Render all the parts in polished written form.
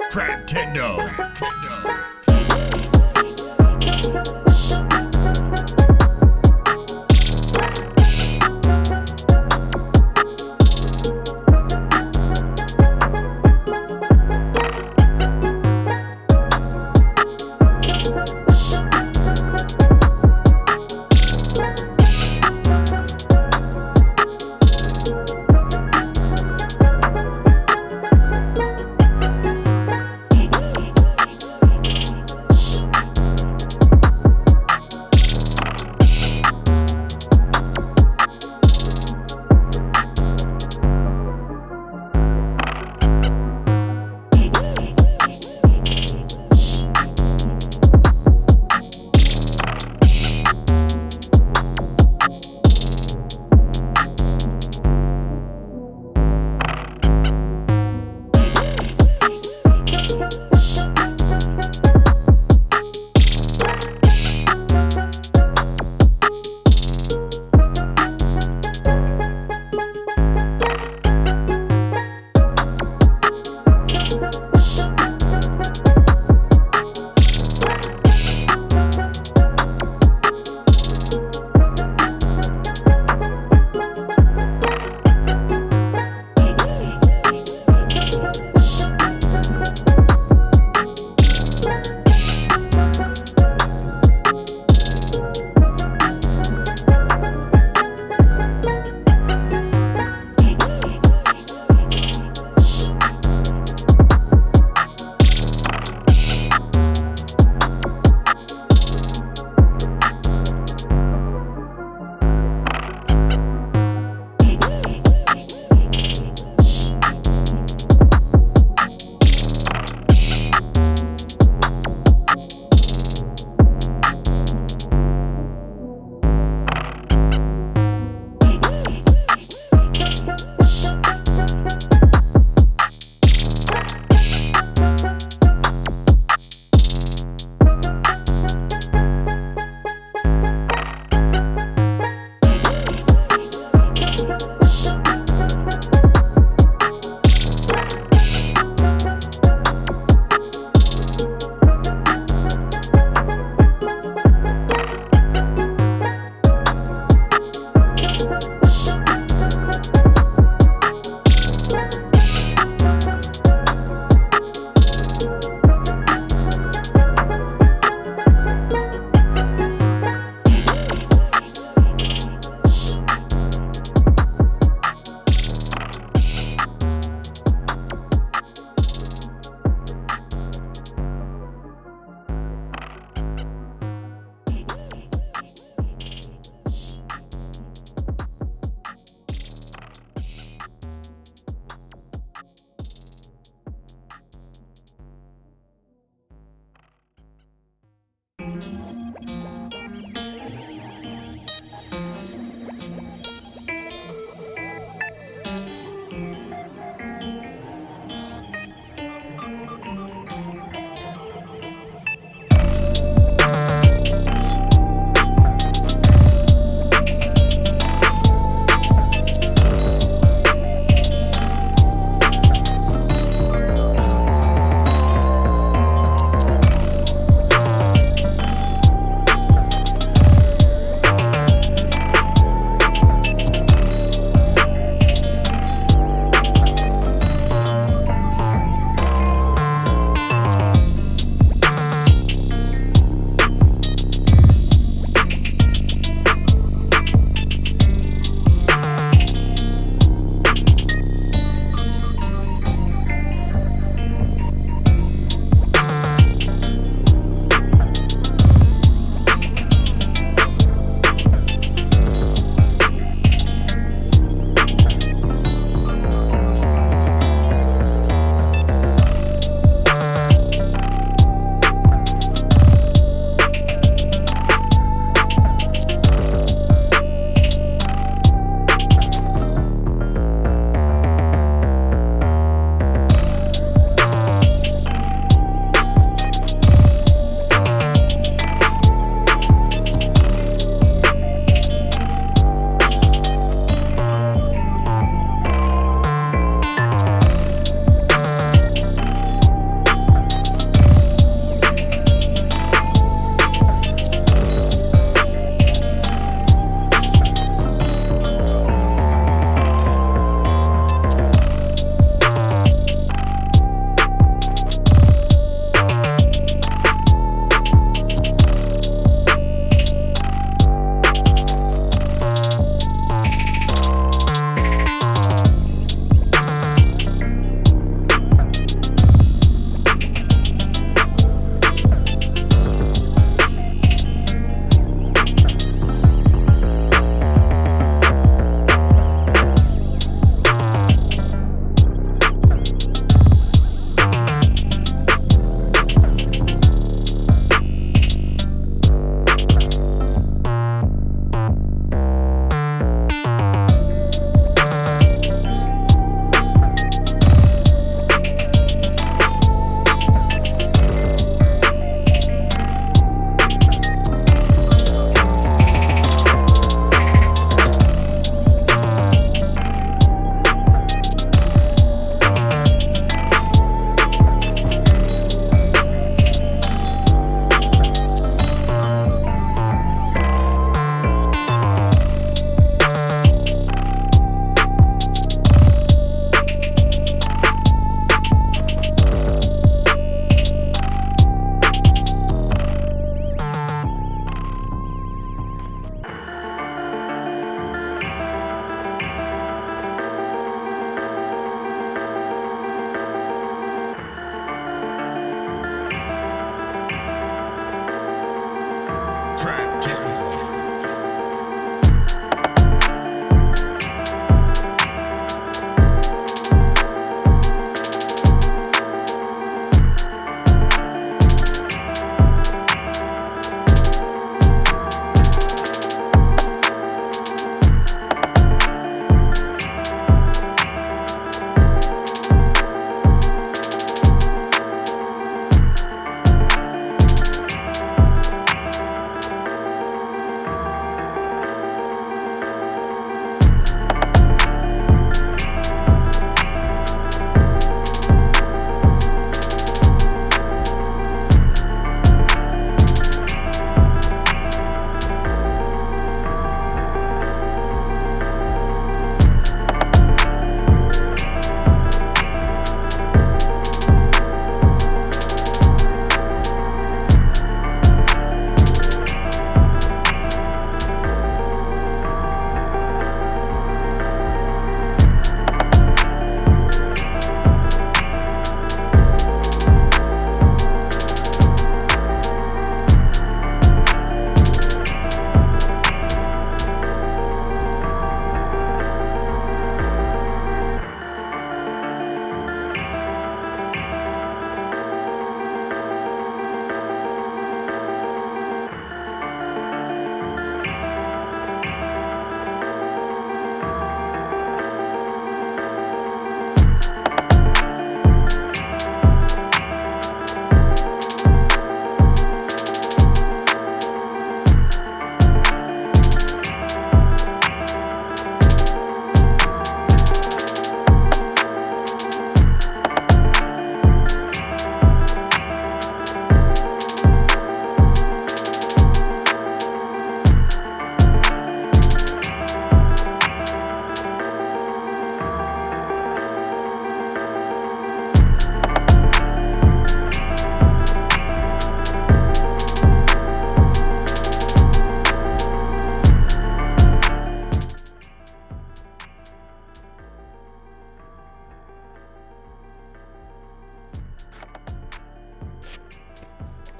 Crabtendo.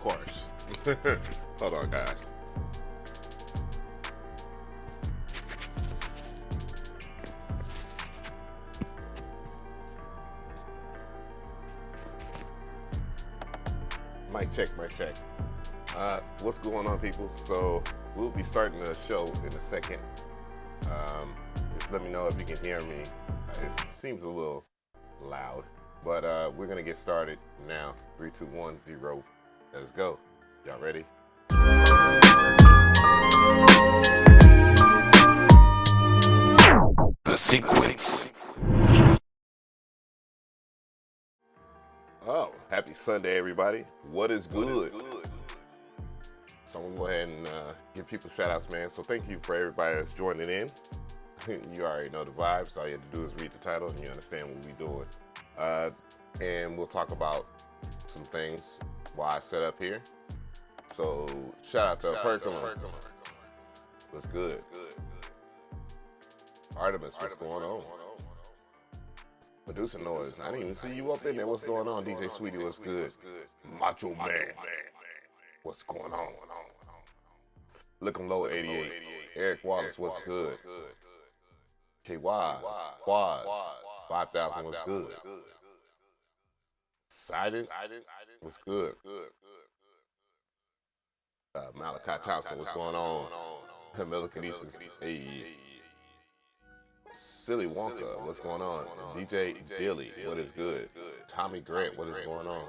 course. Hold on, guys. Mic check, mic check. What's going on, people? So we'll be starting the show in a second. Just let me know if you can hear me. It seems a little loud, but we're gonna get started now. 3, 2, 1, 0. Let's go. Y'all ready? The sequence. Oh, happy Sunday, everybody. What is good? So I'm gonna go ahead and give people shout outs, man. So thank you for everybody that's joining in. You already know the vibes. All you have to do is read the title and you understand what we're doing. And we'll talk about some things while I set up here. So shout out to Percolin. What's good? Artemis, what's going on? Producer Noise, I didn't even see you up in there. What's going on? DJ Sweetie, what's good? Macho Man, what's going on? Looking Low 88. Eric Wallace, what's good? K Waz, 5,000, what's good? Excited, what's good? Malachi Thompson, what's going on? Millicanesis, hey. Silly Wonka, what's going on? DJ Dilly, what is good? Tommy Grant, what is going on?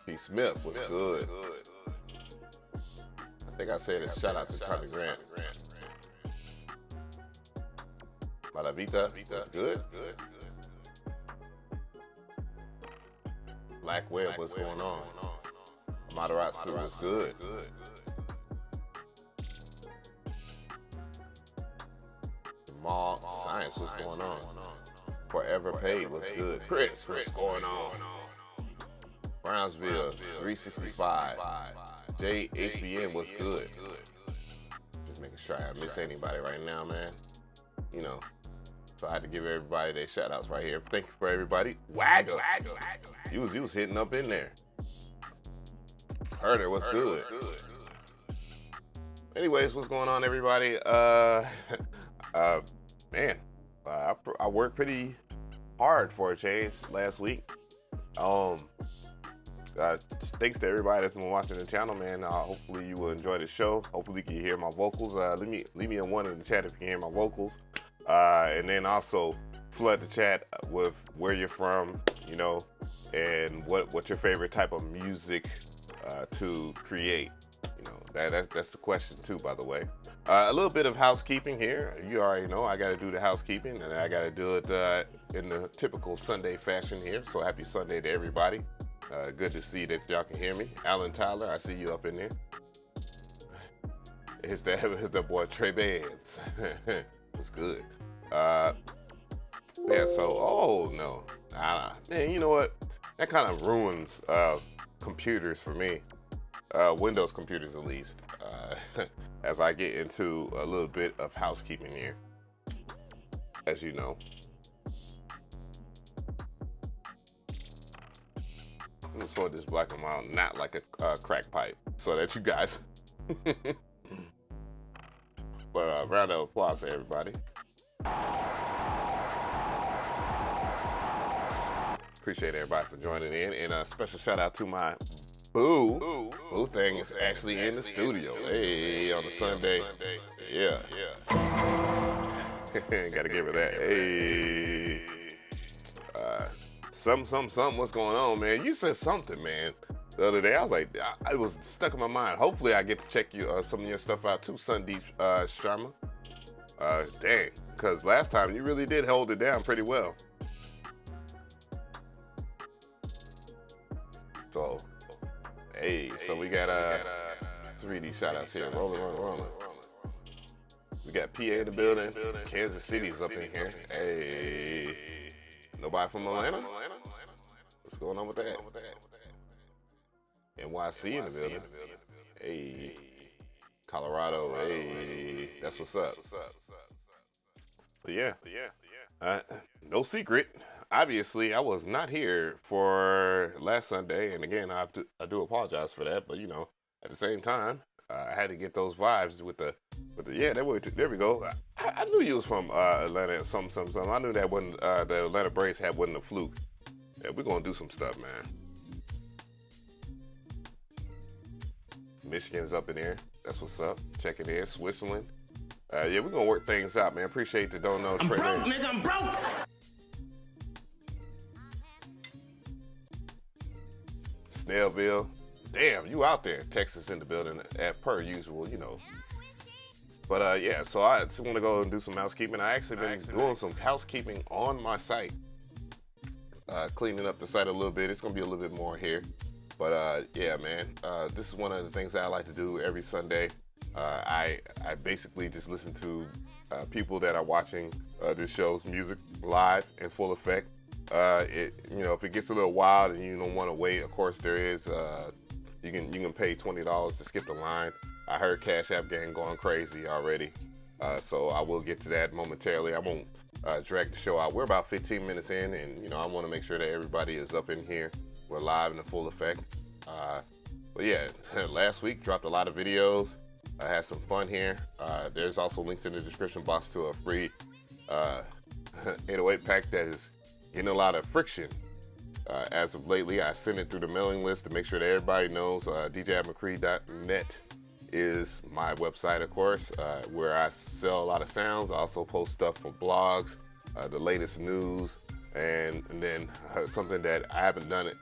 P. Smith, what's good? I think I said a shout out to Tommy Grant. Malavita, what's good? Black Web, what's going on? Mataratsu, what's good? Science, what's going on? Forever Paid, what's good? Chris, what's going on? Brownsville, 365. JHBN, what's good? Just making sure I miss anybody right now, man. You know, so I had to give everybody their shout outs right here. Thank you for everybody. Wagger, you was hitting up in there. Herder, what's good? Anyways, what's going on, everybody? Man, I worked pretty hard for a change last week. Thanks to everybody that's been watching the channel, man. Hopefully you will enjoy the show. Hopefully you can hear my vocals. Leave me a 1 in the chat if you can hear my vocals. And then also flood the chat with where you're from, you know, and what's your favorite type of music to create. You know, that's the question too, by the way. A little bit of housekeeping here. You already know I got to do the housekeeping, and I got to do it in the typical Sunday fashion here. So happy Sunday to everybody. Good to see that y'all can hear me. Alan Tyler, I see you up in there. It's that boy Trey Bands. It's good. Yeah, so, oh no. Man, you know what? That kind of ruins computers for me. Windows computers, at least. As I get into a little bit of housekeeping here, as you know. I'm gonna sort this black one out, not like a crack pipe, so that you guys. But round of applause to everybody. Appreciate everybody for joining in, and a special shout out to my Boo thing is actually in the studio. Hey, on a Sunday. Yeah. Gotta give her that. Hey. Something, what's going on, man? You said something, man, the other day. I was like, it was stuck in my mind. Hopefully I get to check some of your stuff out too, Sandeep Sharma. Dang, because last time you really did hold it down pretty well. So, hey, so we got 3D shout outs here. Rolling. We got PA in the building. Kansas City's up in here. Hey. Nobody from Atlanta? What's going on with that? NYC in the building. Hey. Colorado. Hey. That's what's up. But yeah. No secret. obviously I was not here for last Sunday, and again, I do apologize for that. But you know, at the same time, I had to get those vibes with the yeah. There we go. I knew you was from Atlanta. Something. I knew that wasn't the Atlanta Braves hat wasn't a fluke. Yeah, we're gonna do some stuff, man. Michigan's up in there. That's what's up. Checking in. Switzerland. Yeah, we're gonna work things out, man. Appreciate the don't know. I'm broke, nigga. I'm broke. Snellville. Damn, you out there. Texas in the building per usual, you know. But yeah, so I just want to go and do some housekeeping. I actually been doing some housekeeping on my site. Cleaning up the site a little bit. It's gonna be a little bit more here. But yeah, man, this is one of the things that I like to do every Sunday. I basically just listen to people that are watching this show's music live in full effect. You know, if it gets a little wild and you don't want to wait, of course there is. You can pay $20 to skip the line. I heard CashApp gang going crazy already, so I will get to that momentarily. I won't drag the show out. We're about 15 minutes in, and you know I want to make sure that everybody is up in here. We're live in the full effect. But yeah, last week dropped a lot of videos. I had some fun here. There's also links in the description box to a free 808 pack that is getting a lot of friction. As of lately, I sent it through the mailing list to make sure that everybody knows. DJAveMcRee.net is my website, of course, where I sell a lot of sounds. I also post stuff for blogs, the latest news, and then something that I haven't done it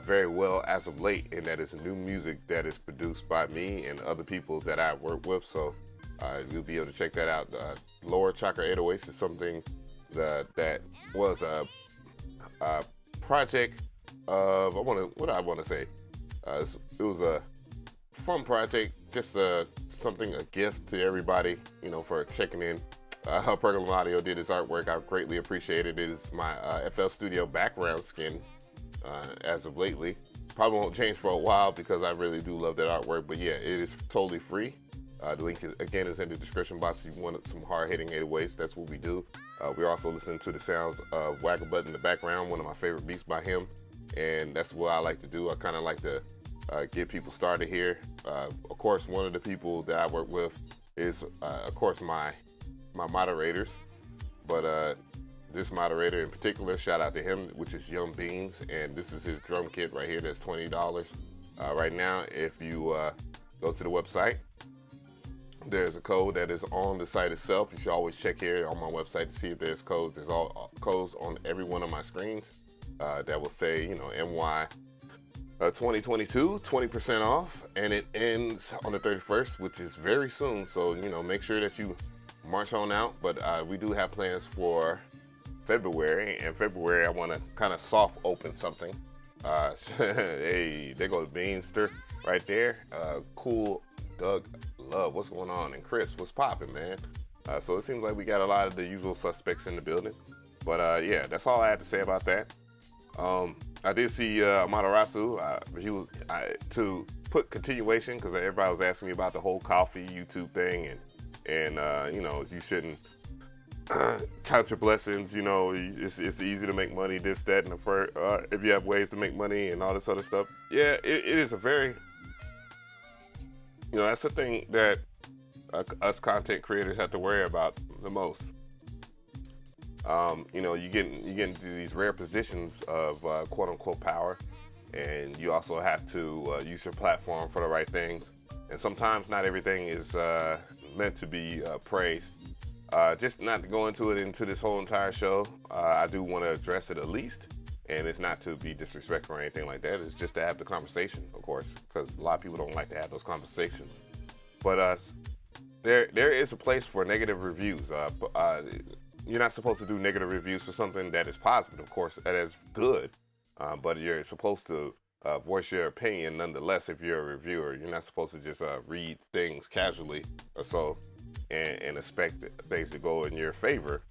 very well as of late, and that is new music that is produced by me and other people that I work with. So you'll be able to check that out. Lower Chakra 808s is something that was a project of, what I want to say, it was a fun project, just something, a gift to everybody, you know, for checking in. Pergola Audio did his artwork. I greatly appreciate it. It is my FL Studio background skin as of lately. Probably won't change for a while because I really do love that artwork, but yeah, it is totally free. The link is in the description box. If you want some hard-hitting 808s, that's what we do. We're also listening to the sounds of Waggle Butt in the background, one of my favorite beats by him, and that's what I like to do. I kind of like to get people started here. Of course, one of the people that I work with is, of course, my moderators, but this moderator in particular, shout out to him, which is Young Beans, and this is his drum kit right here. That's $20 right now. If you go to the website, there's a code that is on the site itself. You should always check here on my website to see if there's codes. There's all codes on every one of my screens that will say, you know, MY 2022, 20% off, and it ends on the 31st, which is very soon. So, you know, make sure that you march on out. But we do have plans for February, and February I want to kind of soft open something. Hey, there goes Beanster right there. Cool Doug Love, what's going on? And Chris, what's popping, man? So it seems like we got a lot of the usual suspects in the building. But yeah, that's all I had to say about that. I did see Amaterasu. To put continuation, because everybody was asking me about the whole coffee YouTube thing, and you know, you shouldn't count your blessings. You know, it's easy to make money, this, that, and the first. If you have ways to make money and all this other stuff. Yeah, it is a very, you know, that's the thing that us content creators have to worry about the most. You know, you get into these rare positions of quote unquote power, and you also have to use your platform for the right things. And sometimes not everything is meant to be praised. Just not to go into this whole entire show, I do want to address it at least. And it's not to be disrespectful or anything like that. It's just to have the conversation, of course, because a lot of people don't like to have those conversations. But there is a place for negative reviews. You're not supposed to do negative reviews for something that is positive, of course, that is good. But you're supposed to voice your opinion nonetheless if you're a reviewer. You're not supposed to just read things casually or so and expect things to go in your favor.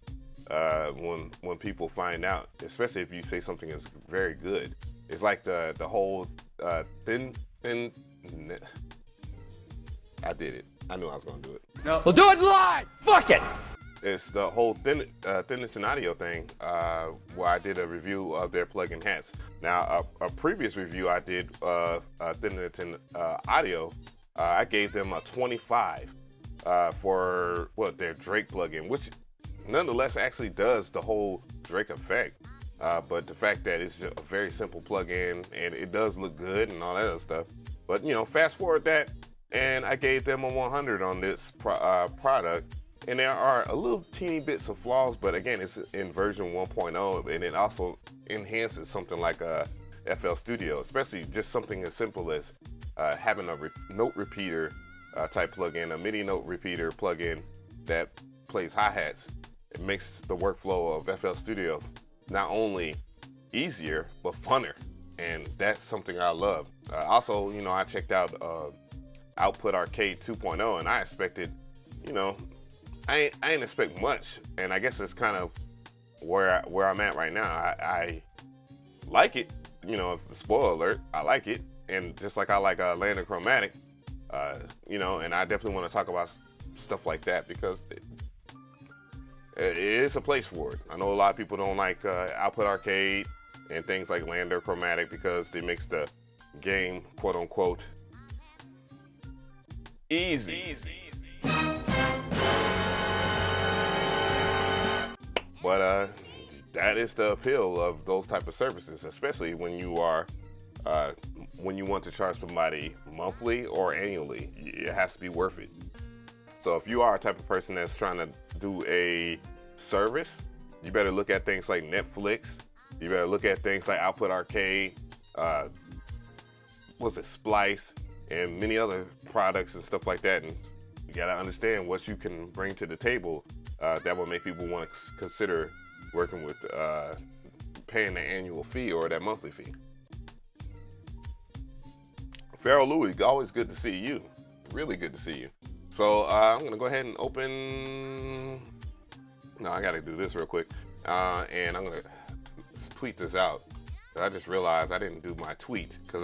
When people find out, especially if you say something is very good, it's like the whole thin. I did it. I knew I was gonna do it. No. We'll do it live. Fuck it. it's the whole Thinison Audio thing, where I did a review of their plug-in hats. Now, a previous review I did Thinison Audio, I gave them a 25 for their Drake plugin, which nonetheless actually does the whole Drake effect. But the fact that it's a very simple plugin and it does look good and all that other stuff. But you know, fast forward that, and I gave them a 100 on this product. And there are a little teeny bits of flaws, but again, it's in version 1.0, and it also enhances something like a FL Studio, especially just something as simple as having a note repeater type plugin, a MIDI note repeater plugin that plays hi-hats. It makes the workflow of FL Studio not only easier, but funner. And that's something I love. Also, you know, I checked out Output Arcade 2.0, and I expected, you know, I ain't expect much, and I guess it's kind of where I'm at right now. I like it, you know. Spoiler alert, I like it, and just like I like Lander Chromatic, you know, and I definitely want to talk about stuff like that because it is a place for it. I know a lot of people don't like Output Arcade and things like Lander Chromatic because it makes the game, quote unquote, easy. But that is the appeal of those type of services, especially when you are when you want to charge somebody monthly or annually. It has to be worth it. So if you are a type of person that's trying to do a service, you better look at things like Netflix. You better look at things like Output Arcade, Splice, and many other products and stuff like that. And you gotta understand what you can bring to the table. That will make people want to consider working with paying the annual fee or that monthly fee. Farrell Louis, always good to see you. Really good to see you. So I'm going to go ahead and open. No, I got to do this real quick. And I'm going to tweet this out. I just realized I didn't do my tweet because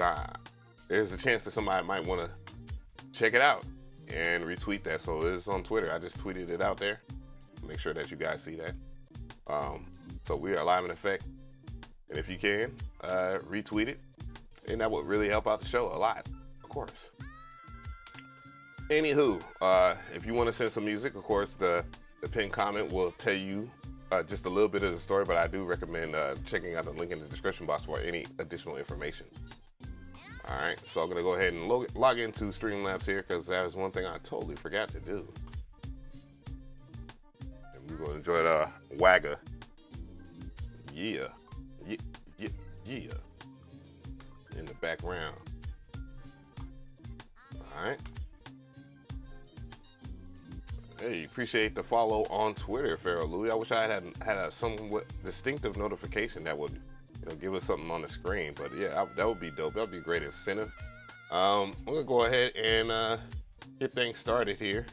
there's a chance that somebody might want to check it out and retweet that. So it's on Twitter. I just tweeted it out there. Make sure that you guys see that. So we are live in effect, and if you can, retweet it, and that would really help out the show a lot, of course. Anywho, if you want to send some music, of course, the pinned comment will tell you just a little bit of the story, but I do recommend checking out the link in the description box for any additional information. All right, so I'm gonna go ahead and log into Streamlabs here because that was one thing I totally forgot to do. We're gonna enjoy the Wagga. Yeah. In the background. Alright. Hey, appreciate the follow on Twitter, Farrell Louis. I wish I had a somewhat distinctive notification that would, you know, give us something on the screen. But yeah, that would be dope. That would be a great incentive. I'm gonna go ahead and get things started here.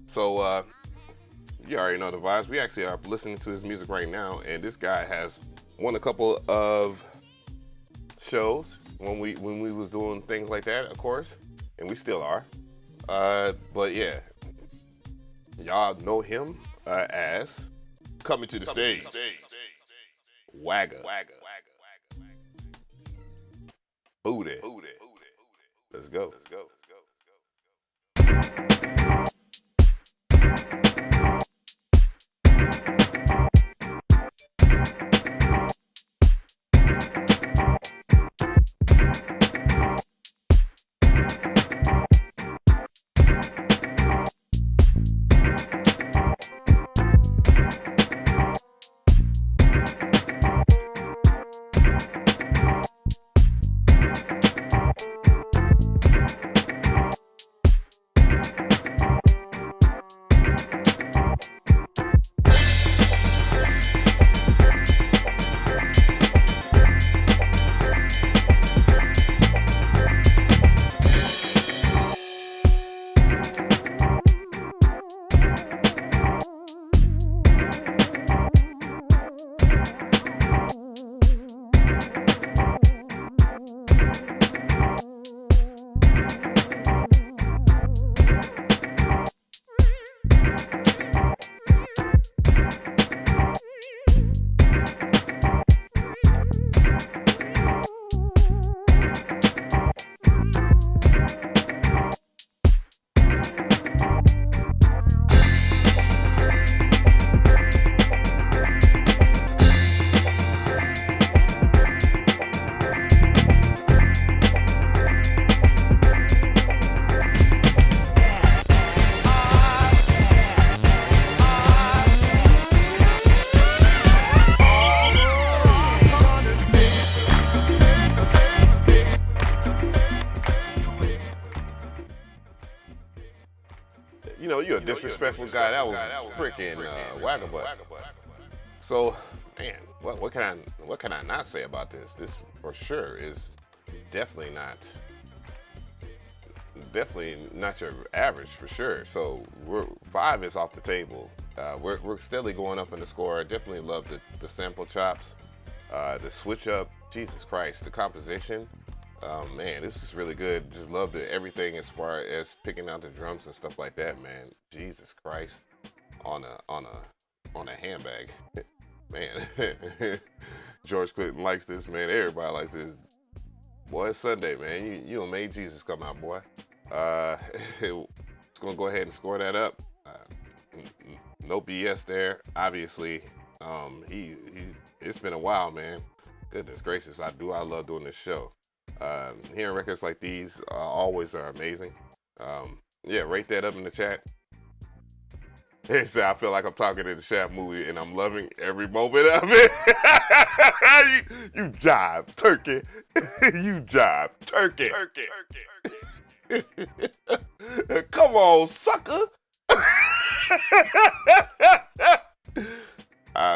So you already know the vibes. We actually are listening to his music right now, and this guy has won a couple of shows when we was doing things like that, of course, and we still are. But yeah, y'all know him as Coming to the Stage. Wagga. Booty. Let's go. you know, you're a disrespectful guy. That was freaking wagabutt. So, man, what can I not say about this? This for sure is definitely not your average for sure. So 5 is off the table. We're steadily going up in the score. I definitely love the sample chops, the switch up. Jesus Christ, the composition. Man, this is really good. Just love everything as far as picking out the drums and stuff like that, man. Jesus Christ, on a handbag, man. George Clinton likes this, man. Everybody likes this. Boy, it's Sunday, man. You done made Jesus come out, boy. Just gonna go ahead and score that up. No BS there. Obviously, it's been a while, man. Goodness gracious, I love doing this show. Hearing records like these always are amazing. Yeah, rate that up in the chat. He said, I feel like I'm talking in the Shaft movie and I'm loving every moment of it. you jive, turkey. You jive, turkey. Come on, sucker.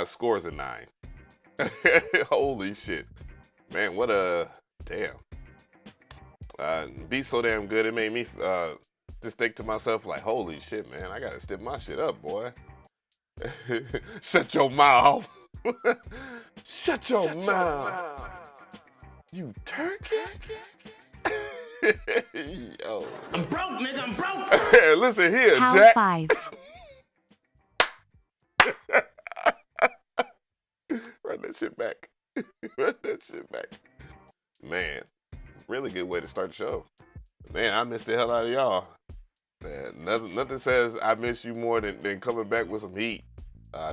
Scores a 9. Holy shit. Man, what a damn. Beat so damn good, it made me just think to myself like, holy shit, man, I gotta step my shit up, boy. Shut your mouth. Shut your mouth. You turkey? Yo. I'm broke, nigga, I'm broke. Listen here, How Jack. 5. Run that shit back. Run that shit back. Man, really good way to start the show. Man, I missed the hell out of y'all. Man, nothing says I miss you more than coming back with some heat.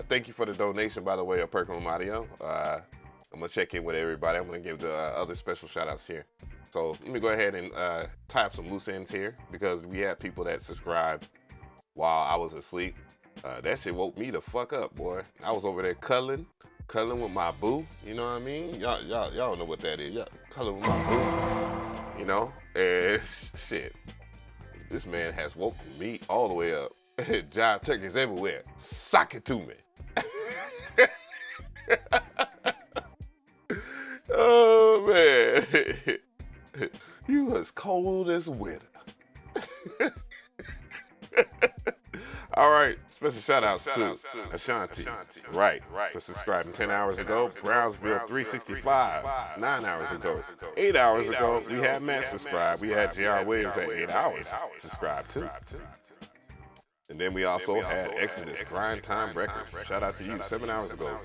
Thank you for the donation, by the way, of Percolum Audio. I'm going to check in with everybody. I'm going to give the other special shout-outs here. So let me go ahead and tie up some loose ends here because we had people that subscribed while I was asleep. That shit woke me the fuck up, boy. I was over there cuddling with my boo. You know what I mean? Y'all don't know what that is. Y'all cuddling with my boo. You know? And shit. This man has woken me all the way up. Jive turkeys everywhere. Sock it to me. Oh, man. You as cold as winter. All right, special shout out to Ashanti. Right, for subscribing 10 hours ago. Brownsville 365, 9 hours ago. 8 hours ago, we had Matt subscribe. We had J.R. Williams at 8 hours subscribe too. And then we also had Exodus Grind Time Records. Shout out to you, 7 hours ago.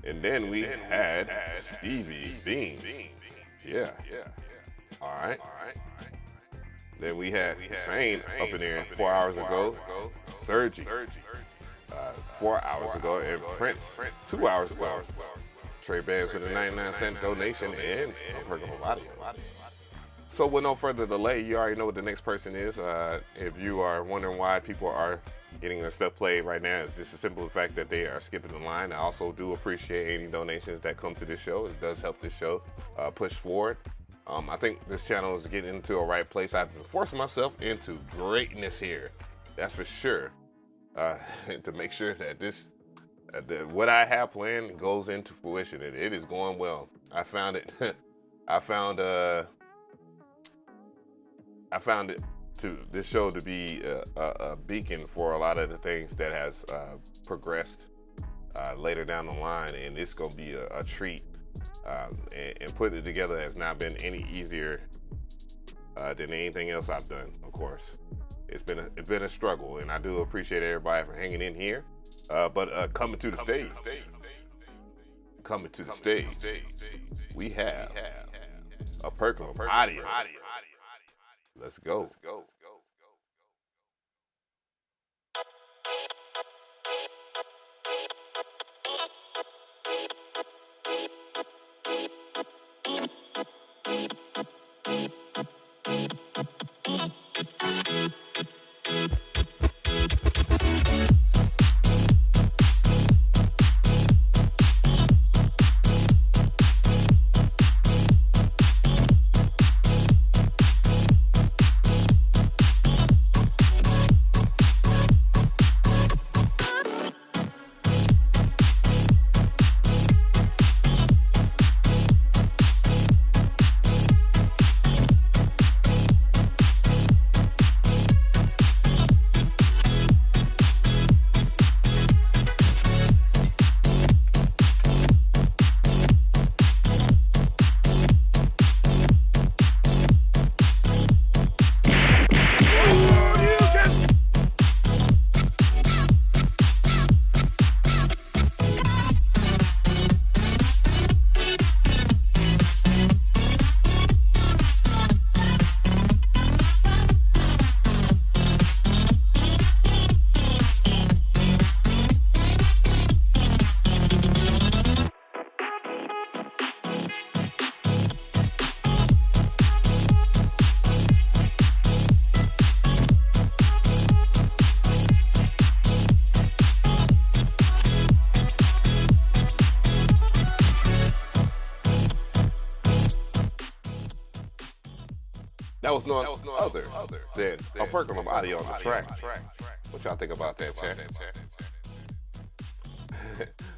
And then we had Stevie Beans. Yeah. All right. Then we had Sane up in there 4 hours ago. Sergi, 4 hours ago. And Prince, 2 hours ago. Trey Bands with a 99-cent donation and a Percolum Audio. So with no further delay, you already know what the next person is. If you are wondering why people are getting their stuff played right now, it's just a simple fact that they are skipping the line. I also do appreciate any donations that come to this show. It does help this show push forward. I think this channel is getting into a right place. I've been forcing myself into greatness here. That's for sure. To make sure that this, what I have planned goes into fruition. It is going well. I found it. I found this show to be a beacon for a lot of the things that has progressed later down the line, and it's gonna be a treat. And putting it together has not been any easier than anything else I've done. Of course, it's been a struggle, and I do appreciate everybody for hanging in here. But coming to the stage, we have a Percolum Audio. Let's go. was no other than a Percolum audio on the track. What y'all think about that, chat?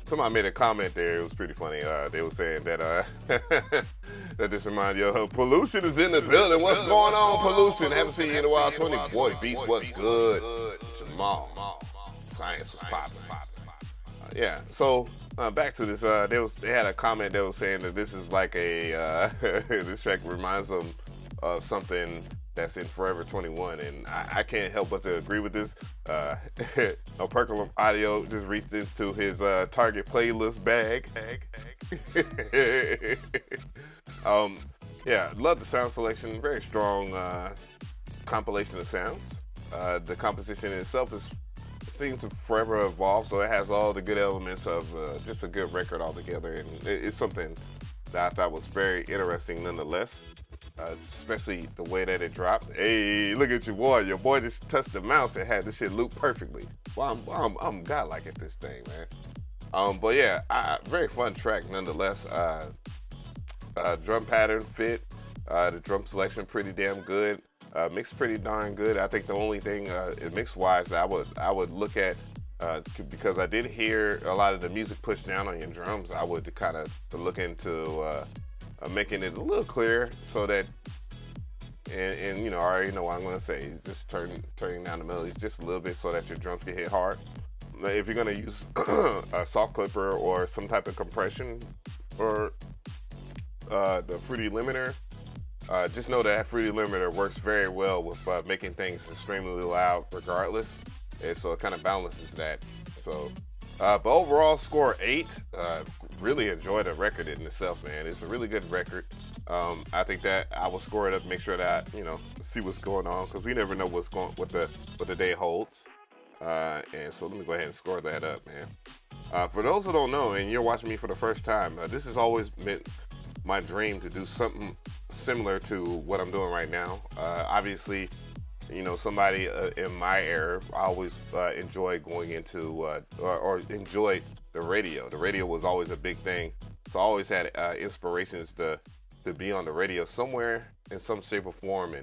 Somebody made a comment there. It was pretty funny. They were saying that that this reminds you of pollution is in the building. What's going on, pollution? Haven't seen you in a while. 20 boy, Beast, what's good? Jamal, science was popping. Yeah. So back to this. They had a comment that was saying that this is like a this track reminds them of something that's in Forever 21, and I can't help but to agree with this. Percolum Audio just reached into his Target playlist bag. Yeah, love the sound selection. Very strong compilation of sounds. The composition itself seems to forever evolve, so it has all the good elements of just a good record altogether, and it's something that I thought was very interesting nonetheless. Especially the way that it dropped. Hey, look at your boy. Your boy just touched the mouse and had this shit loop perfectly. Well, I'm godlike at this thing, man. But yeah, very fun track nonetheless. Drum pattern fit. The drum selection pretty damn good. Mix pretty darn good. I think the only thing mix wise I would look at, because I did hear a lot of the music pushed down on your drums, I would kind of look into making it a little clearer, so that, and you know, I already know what I'm gonna say. Just turning down the melodies just a little bit so that your drums can hit hard. If you're gonna use a soft clipper or some type of compression or the Fruity Limiter, just know that Fruity Limiter works very well with making things extremely loud regardless, and so it kind of balances that. So, but overall score 8. Really enjoyed the record in itself, man. It's a really good record. I think that I will score it up, make sure that see what's going on, because we never know what the day holds. And so let me go ahead and score that up, man. For those who don't know, and you're watching me for the first time, this has always been my dream to do something similar to what I'm doing right now. Obviously, somebody in my era, I always enjoy going into or enjoyed the radio. The radio was always a big thing, so I always had inspirations to be on the radio somewhere in some shape or form,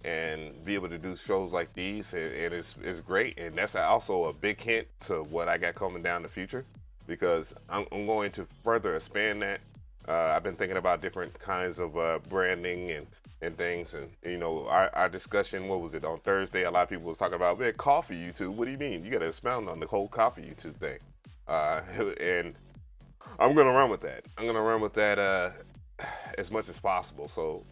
and be able to do shows like these, and it's great. And that's also a big hint to what I got coming down the future, because I'm going to further expand that. I've been thinking about different kinds of branding and things, and our discussion, what was it, on Thursday, a lot of people was talking about, man, coffee YouTube. What do you mean? You got to expound on the whole coffee YouTube thing. And I'm gonna run with that. I'm gonna run with that as much as possible. So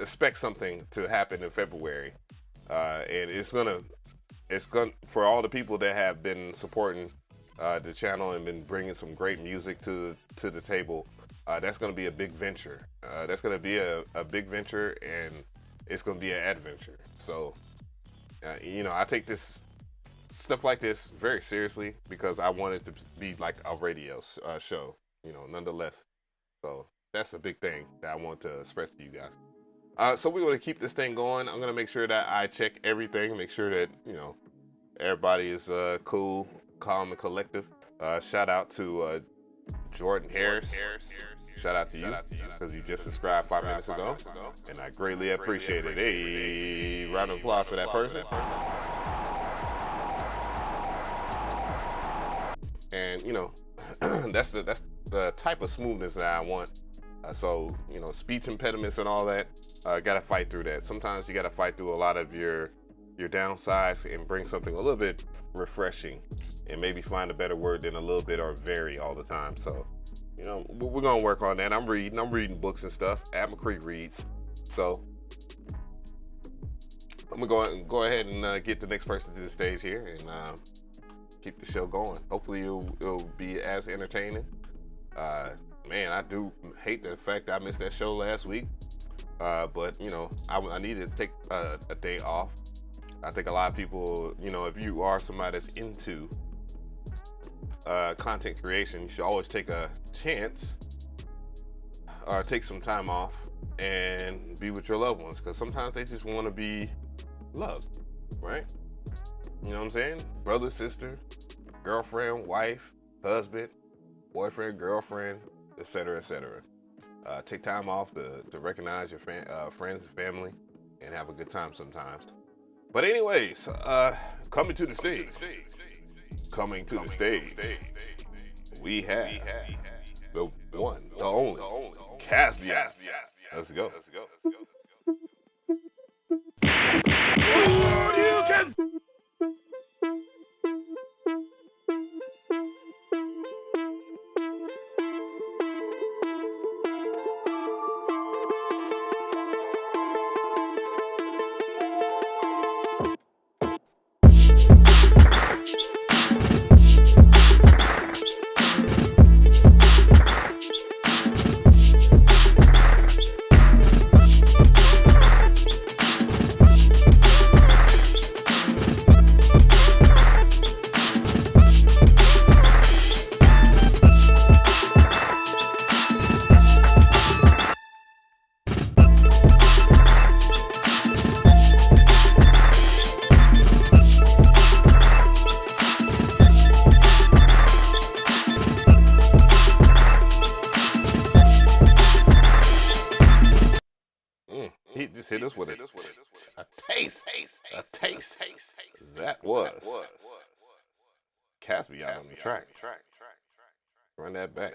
expect something to happen in February, and it's gonna for all the people that have been supporting the channel and been bringing some great music to the table. That's gonna be a big venture. That's gonna be a big venture, and it's gonna be an adventure. So I take this stuff like this very seriously, because I want it to be like a radio show, nonetheless. So that's a big thing that I want to express to you guys. So we're going to keep this thing going. I'm going to make sure that I check everything, make sure that, everybody is cool, calm, and collective. Shout out to Jordan Harris. Shout out to you, because you just subscribed 5 minutes ago, and I greatly appreciate it. Hey, round of applause for that person. And that's the type of smoothness that I want. So speech impediments and all that, gotta fight through that. Sometimes you gotta fight through a lot of your downsides and bring something a little bit refreshing, and maybe find a better word than a little bit or very all the time. So we're gonna work on that. I'm reading books and stuff. McRee reads. So I'm gonna go ahead and get the next person to the stage here, and keep the show going. Hopefully it'll be as entertaining. Man, I do hate the fact that I missed that show last week, but I needed to take a day off. I think a lot of people, if you are somebody that's into content creation, you should always take a chance or take some time off and be with your loved ones, because sometimes they just want to be loved, right? You know what I'm saying? Brother, sister, girlfriend, wife, husband, boyfriend, girlfriend, etc., etc. take time off to recognize your friends and family and have a good time sometimes. But anyways, coming to the stage, we have the one, the only, CashApp. Let's go. He just hit us with a taste. That was CashApp on the track. Run that back.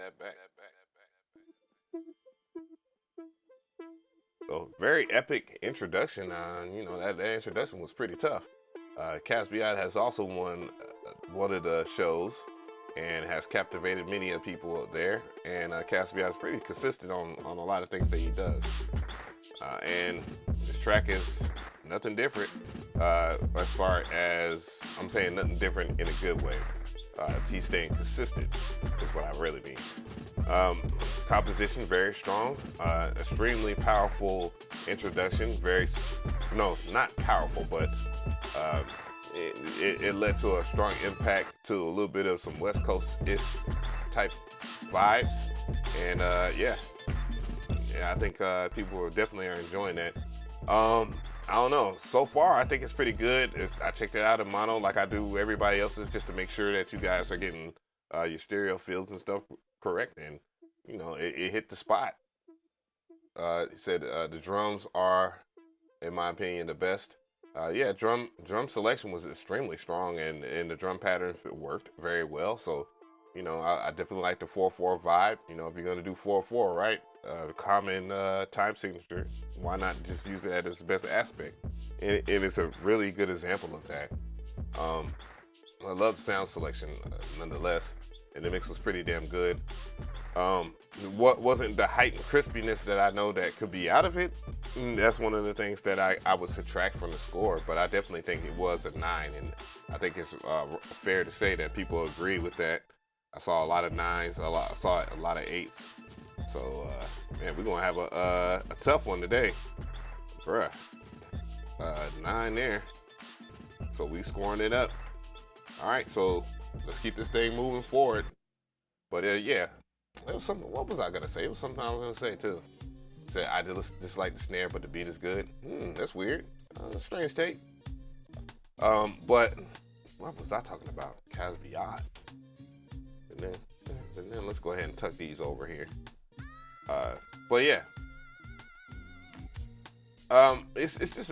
So very epic introduction. You know, that introduction was pretty tough. CashApp has also won one of the shows and has captivated many of people there. And CashApp is pretty consistent on a lot of things that he does. And this track is nothing different as far as, I'm saying nothing different in a good way. He's staying consistent is what I really mean. Composition, very strong. Extremely powerful introduction. Not powerful, but it led to a strong impact to a little bit of some West Coast-ish type vibes. And yeah, I think people definitely are enjoying that. I don't know. So far, I think it's pretty good. I checked it out in mono like I do everybody else's just to make sure that you guys are getting your stereo fields and stuff correct. And, you know, it hit the spot. He said the drums are, in my opinion, the best. Yeah, drum selection was extremely strong, and the drum pattern worked very well. So, you know, I definitely like the 4/4 vibe. You know, if you're going to do 4/4, right? Common time signature, why not just use it at its best aspect? And it's a really good example of that. I love the sound selection nonetheless, and the mix was pretty damn good. What wasn't the heightened crispiness that I know that could be out of it? That's one of the things that I would subtract from the score, but I definitely think it was a 9, and I think it's fair to say that people agree with that. I saw a lot of 9s, I saw a lot of 8s. So, man, we're going to have a tough one today. Bruh. 9 there. So we scoring it up. All right, so let's keep this thing moving forward. But, yeah, it was something. What was I going to say? It was something I was going to say, too. Said, I just like the snare, but the beat is good. That's weird. Strange take. But what was I talking about? CashApp. And then let's go ahead and tuck these over here. But yeah, it's just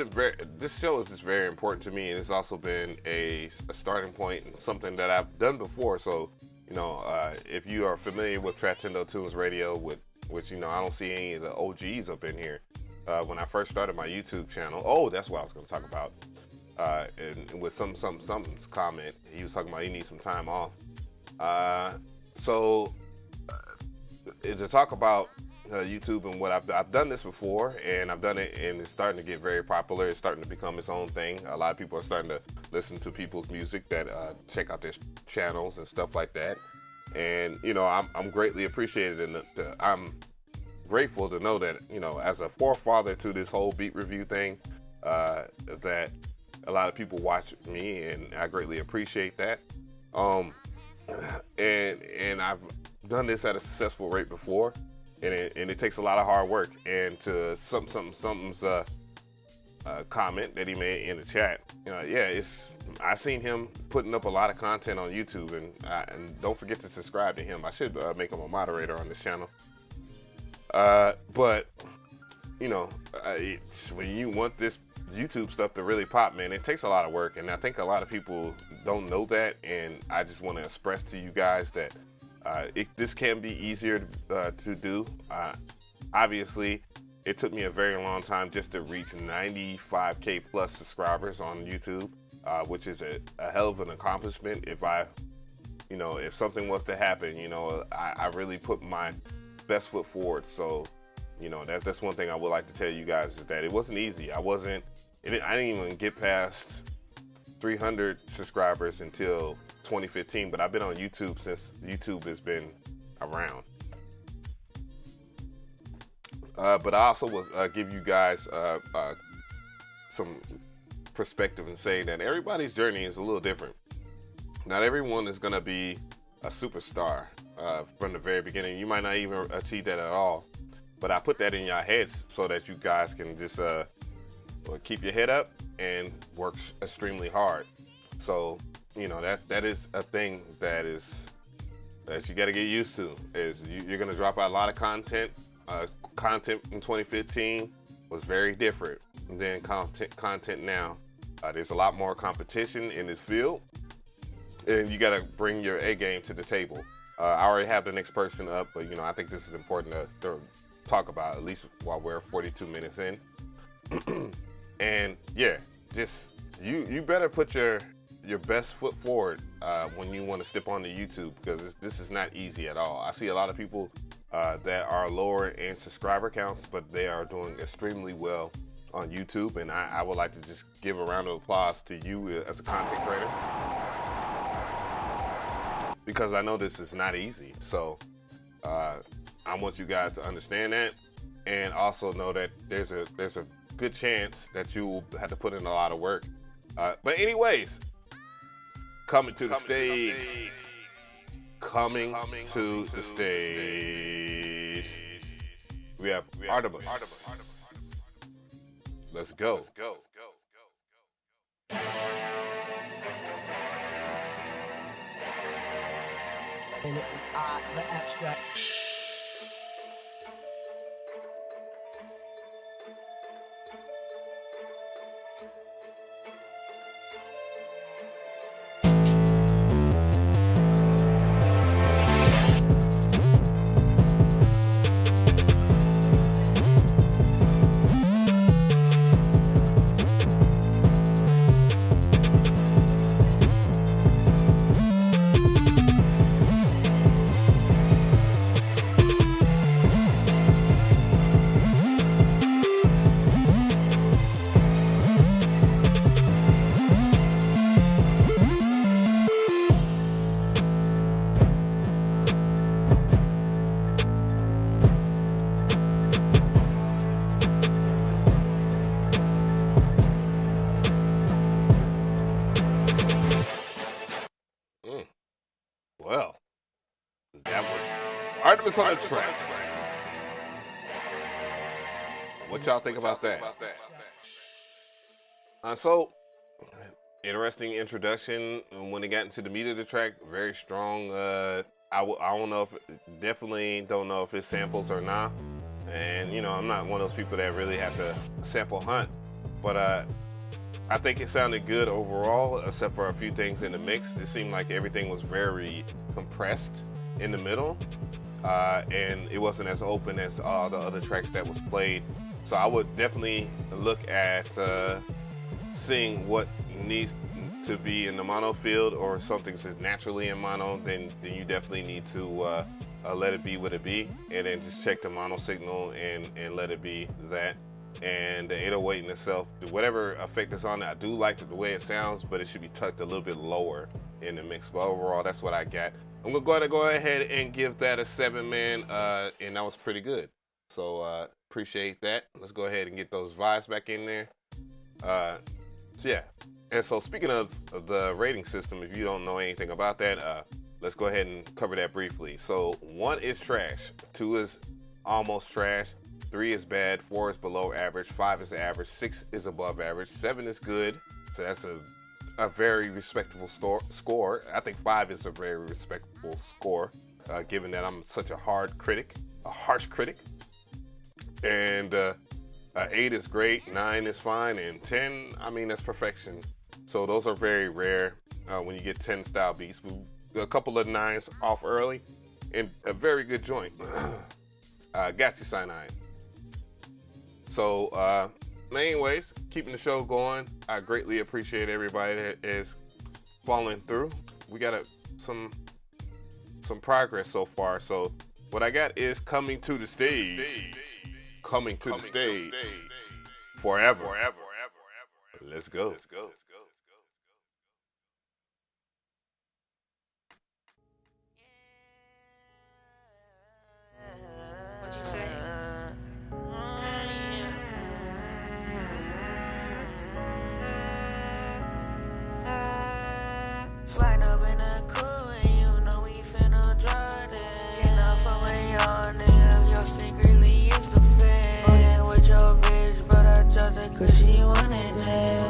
this show is just very important to me, and it's also been a starting point and something that I've done before. So, you know, if you are familiar with Tratendo Tunes Radio, which you know, I don't see any of the OGs up in here. When I first started my YouTube channel, that's what I was going to talk about. And with something's comment, he was talking about he needs some time off. To talk about YouTube and what I've done this before, and I've done it, and it's starting to get very popular. It's starting to become its own thing. A lot of people are starting to listen to people's music that check out their channels and stuff like that. And you know, I'm greatly appreciated, and I'm grateful to know that, you know, as a forefather to this whole beat review thing, that a lot of people watch me, and I greatly appreciate that. And I've done this at a successful rate before, and it takes a lot of hard work. And to something's comment that he made in the chat, I seen him putting up a lot of content on YouTube, and don't forget to subscribe to him. I should make him a moderator on this channel. But you know, when you want this YouTube stuff to really pop, man, it takes a lot of work, and I think a lot of people don't know that. And I just want to express to you guys that this can be easier to do. Obviously, it took me a very long time just to reach 95K plus subscribers on YouTube, which is a hell of an accomplishment. If something was to happen, I really put my best foot forward. So, that's one thing I would like to tell you guys is that it wasn't easy. I didn't even get past 300 subscribers until 2015, but I've been on YouTube since YouTube has been around. But I also will give you guys some perspective and say that everybody's journey is a little different. Not everyone is going to be a superstar from the very beginning. You might not even achieve that at all. But I put that in your heads so that you guys can just keep your head up and work extremely hard. So, that is a thing that you got to get used to. Is you're going to drop out a lot of content. Content in 2015 was very different than content now. There's a lot more competition in this field, and you got to bring your A game to the table. I already have the next person up, but I think this is important to talk about, at least while we're 42 minutes in. And yeah, just you better put your best foot forward when you want to step onto YouTube, because this is not easy at all. I see a lot of people that are lower in subscriber counts, but they are doing extremely well on YouTube, and I would like to just give a round of applause to you as a content creator, because I know this is not easy. So I want you guys to understand that, and also know that there's a good chance that you will have to put in a lot of work. But anyways, coming to the stage. Coming to the stage, we have Artemis. Let's go. And it was the abstract. Well, that was Artemis on the track. What y'all think about that? So, interesting introduction. When it got into the meat of the track, very strong. I don't know definitely don't know if it's samples or not. And I'm not one of those people that really have to sample hunt, but I think it sounded good overall, except for a few things in the mix. It seemed like everything was very compressed in the middle, and it wasn't as open as all the other tracks that was played. So I would definitely look at seeing what needs to be in the mono field, or if something's naturally in mono, then you definitely need to let it be what it be, and then just check the mono signal and let it be that. And the 808 in itself, whatever effect is on it, I do like the way it sounds, but it should be tucked a little bit lower in the mix. But overall, that's what I got. I'm gonna go ahead and give that a 7, man, and that was pretty good. So appreciate that. Let's go ahead and get those vibes back in there. So yeah. And so speaking of the rating system, if you don't know anything about that, let's go ahead and cover that briefly. So 1 is trash, 2 is almost trash, 3 is bad, 4 is below average, 5 is average, 6 is above average, 7 is good. So that's a very respectable score. I think 5 is a very respectable score, given that I'm such a harsh critic. And 8 is great, 9 is fine, and 10, I mean, that's perfection. So those are very rare when you get 10 style beats. A couple of 9s off early, and a very good joint. Got you, Cyanide. So, anyways, keeping the show going. I greatly appreciate everybody that is following through. We got some progress so far. So what I got is coming to the stage. Coming to the stage. Forever. Let's go. What you say? Slide up in the cool and you know we finna drive it. Getting off away y'all niggas, y'all secretly is the fan. Fucking with your bitch, but I dropped it cause she wanted it.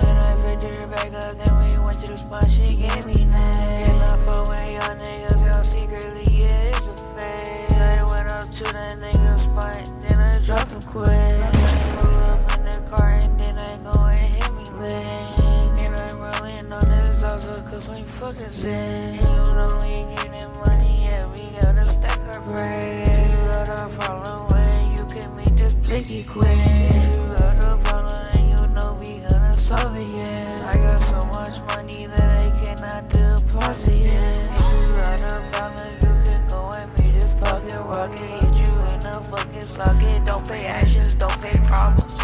When I picked her back up, then we went to the spot, she gave me that. Getting off away y'all niggas, y'all secretly is a fan. I went up to that nigga spot, then I dropped him quick. I pull up in the car and then I go and hit me leg. And I'm rolling on this salsa cause we fucking sick. You know we getting money, yeah, we gotta stack our bread. If you got a problem with it, you can make this blicky quick. If you got a problem, then you know we gonna solve it, yeah. I got so much money that I cannot deposit, yeah. If you got a problem, you can go and make this pocket rocket. Hit you in the fucking socket. Don't pay actions, don't pay problems.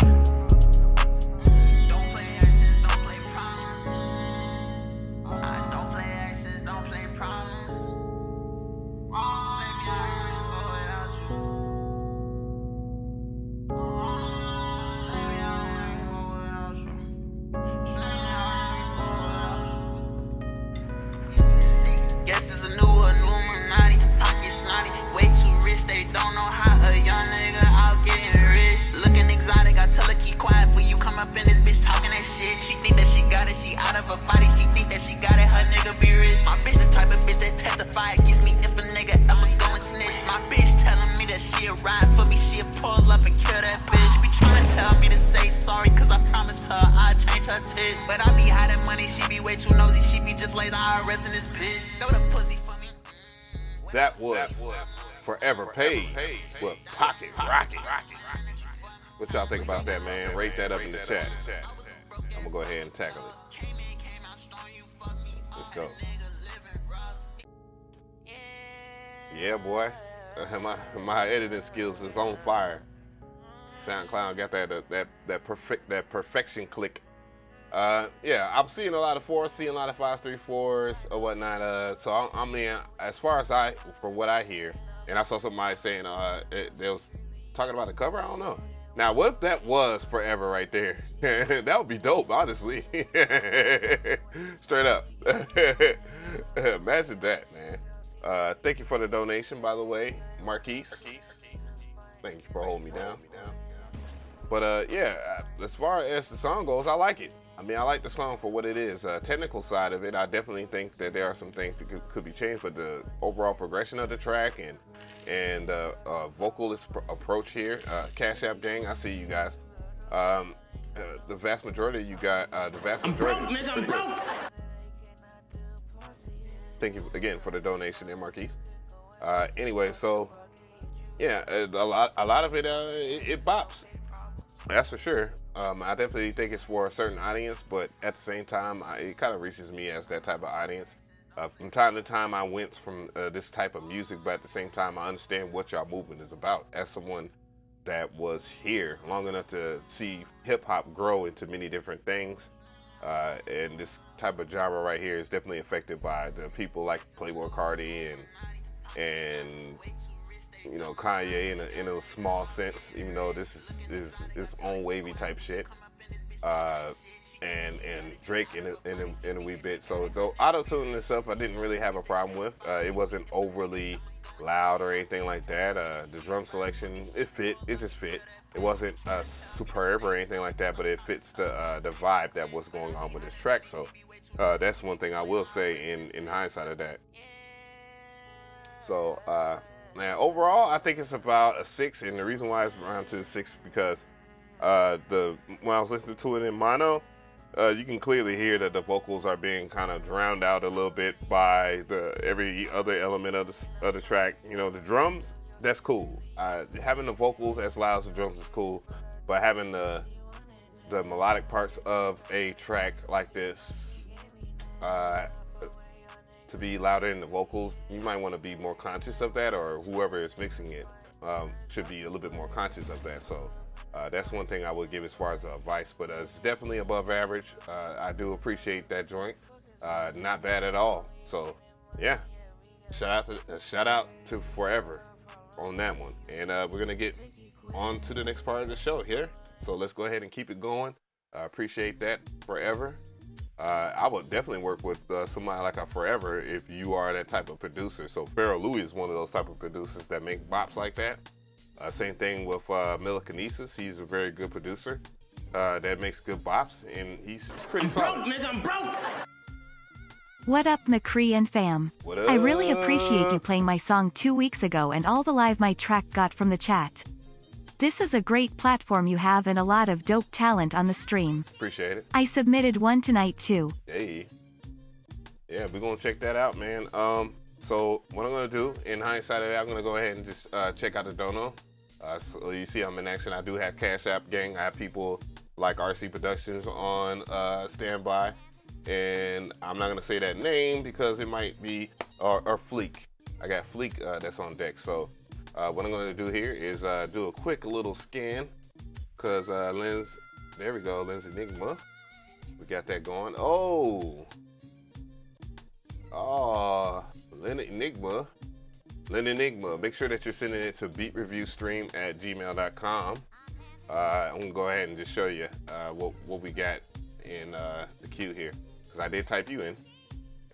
Guess it's a new Illuminati, pocket snotty, way too rich, they don't know how a young nigga out getting rich. Looking exotic, I tell her keep quiet for you come up in this bitch talking that shit. She think that she got it, she out of her body, she think that she got it, her nigga be rich. My bitch the type of bitch that testify against me if a nigga ever go and snitch. My bitch telling me that she'll ride for me, she'll pull up and kill that bitch. She be trying to tell me to say sorry, cause I promised her I'd change her tits. But I be hiding money, she be way too nosy, she be just like the IRS in this bitch. Throw the pussy for me. That was Forever Paid with Pocket Rocket. What y'all think about that, man? Rate that up in the chat. I'm gonna go ahead and tackle it. Let's go. Yeah, boy. My editing skills is on fire. SoundCloud got that perfection click. Yeah, I'm seeing a lot of 4s, seeing a lot of 5s, 3, 4s or whatnot. So I mean, as far as from what I hear, and I saw somebody saying they was talking about the cover. I don't know. Now, what if that was Forever right there? That would be dope, honestly. Straight up. Imagine that, man. Thank you for the donation, by the way, Marquise. Thank you for holding me down. But yeah, as far as the song goes, I like it. I mean, I like the song for what it is. Technical side of it, I definitely think that there are some things that could be changed, but the overall progression of the track and vocalist approach here, CashApp gang, I see you guys. The vast majority you got, I'm broke, nigga, I'm broke. Thank you again for the donation there, Marquise. Anyway, so yeah, a lot of it, it bops. That's for sure. I definitely think it's for a certain audience, but at the same time, it kind of reaches me as that type of audience. From time to time, I wince from this type of music, but at the same time, I understand what y'all movement is about. As someone that was here long enough to see hip-hop grow into many different things, and this type of genre right here is definitely affected by the people like Playboy Cardi and you know, Kanye in a small sense, even though this is his own wavy type shit, and Drake in a wee bit. So though auto-tuning itself, I didn't really have a problem with. It wasn't overly loud or anything like that. The drum selection, it just fit. It wasn't superb or anything like that, but it fits the vibe that was going on with this track. So that's one thing I will say in hindsight of that. So Now, overall, I think it's about a 6, and the reason why it's around to 6 because when I was listening to it in mono, you can clearly hear that the vocals are being kind of drowned out a little bit by every other element of the track. You know, the drums, that's cool. Having the vocals as loud as the drums is cool, but having the melodic parts of a track like this to be louder than the vocals, you might want to be more conscious of that, or whoever is mixing it should be a little bit more conscious of that. So that's one thing I would give as far as advice, but it's definitely above average. I do appreciate that joint. Not bad at all. So yeah, shout out to Forever on that one. And we're gonna get on to the next part of the show here. So let's go ahead and keep it going. I appreciate that, Forever. I would definitely work with somebody like a Forever if you are that type of producer. So Pharoah Louis is one of those type of producers that make bops like that. Same thing with Kinesis. He's a very good producer that makes good bops, and he's pretty solid. Broke, nigga, I'm broke. What up, McRee and fam? What up? I really appreciate you playing my song 2 weeks ago and all the live my track got from the chat. This is a great platform you have and a lot of dope talent on the stream. Appreciate it. I submitted one tonight too. Hey. Yeah, we're going to check that out, man. So what I'm going to do, in hindsight of that, I'm going to go ahead and just check out the dono. So you see I'm in action. I do have CashApp gang. I have people like RC Productions on standby. And I'm not going to say that name because it might be, or Fleek. I got Fleek that's on deck. So what I'm going to do here is do a quick little scan because there we go, Lens Enigma. We got that going. Oh, Lens Enigma. Make sure that you're sending it to beatreviewstream@gmail.com. I'm going to go ahead and just show you what we got in the queue here because I did type you in.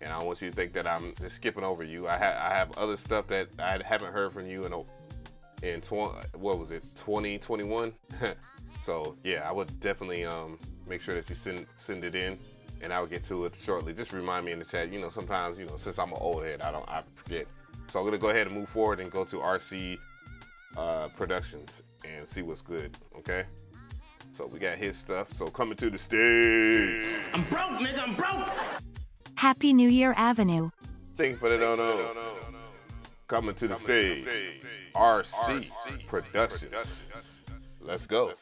And I don't want you to think that I'm just skipping over you. I have other stuff that I haven't heard from you in 2021. So yeah, I would definitely make sure that you send it in, and I'll get to it shortly. Just remind me in the chat. You know, sometimes since I'm an old head, I forget. So I'm gonna go ahead and move forward and go to RC Productions and see what's good. Okay. So we got his stuff. So coming to the stage. I'm broke, nigga, I'm broke. Happy New Year Avenue. Thank you for the dono. Coming to the stage, RC Productions. Let's go.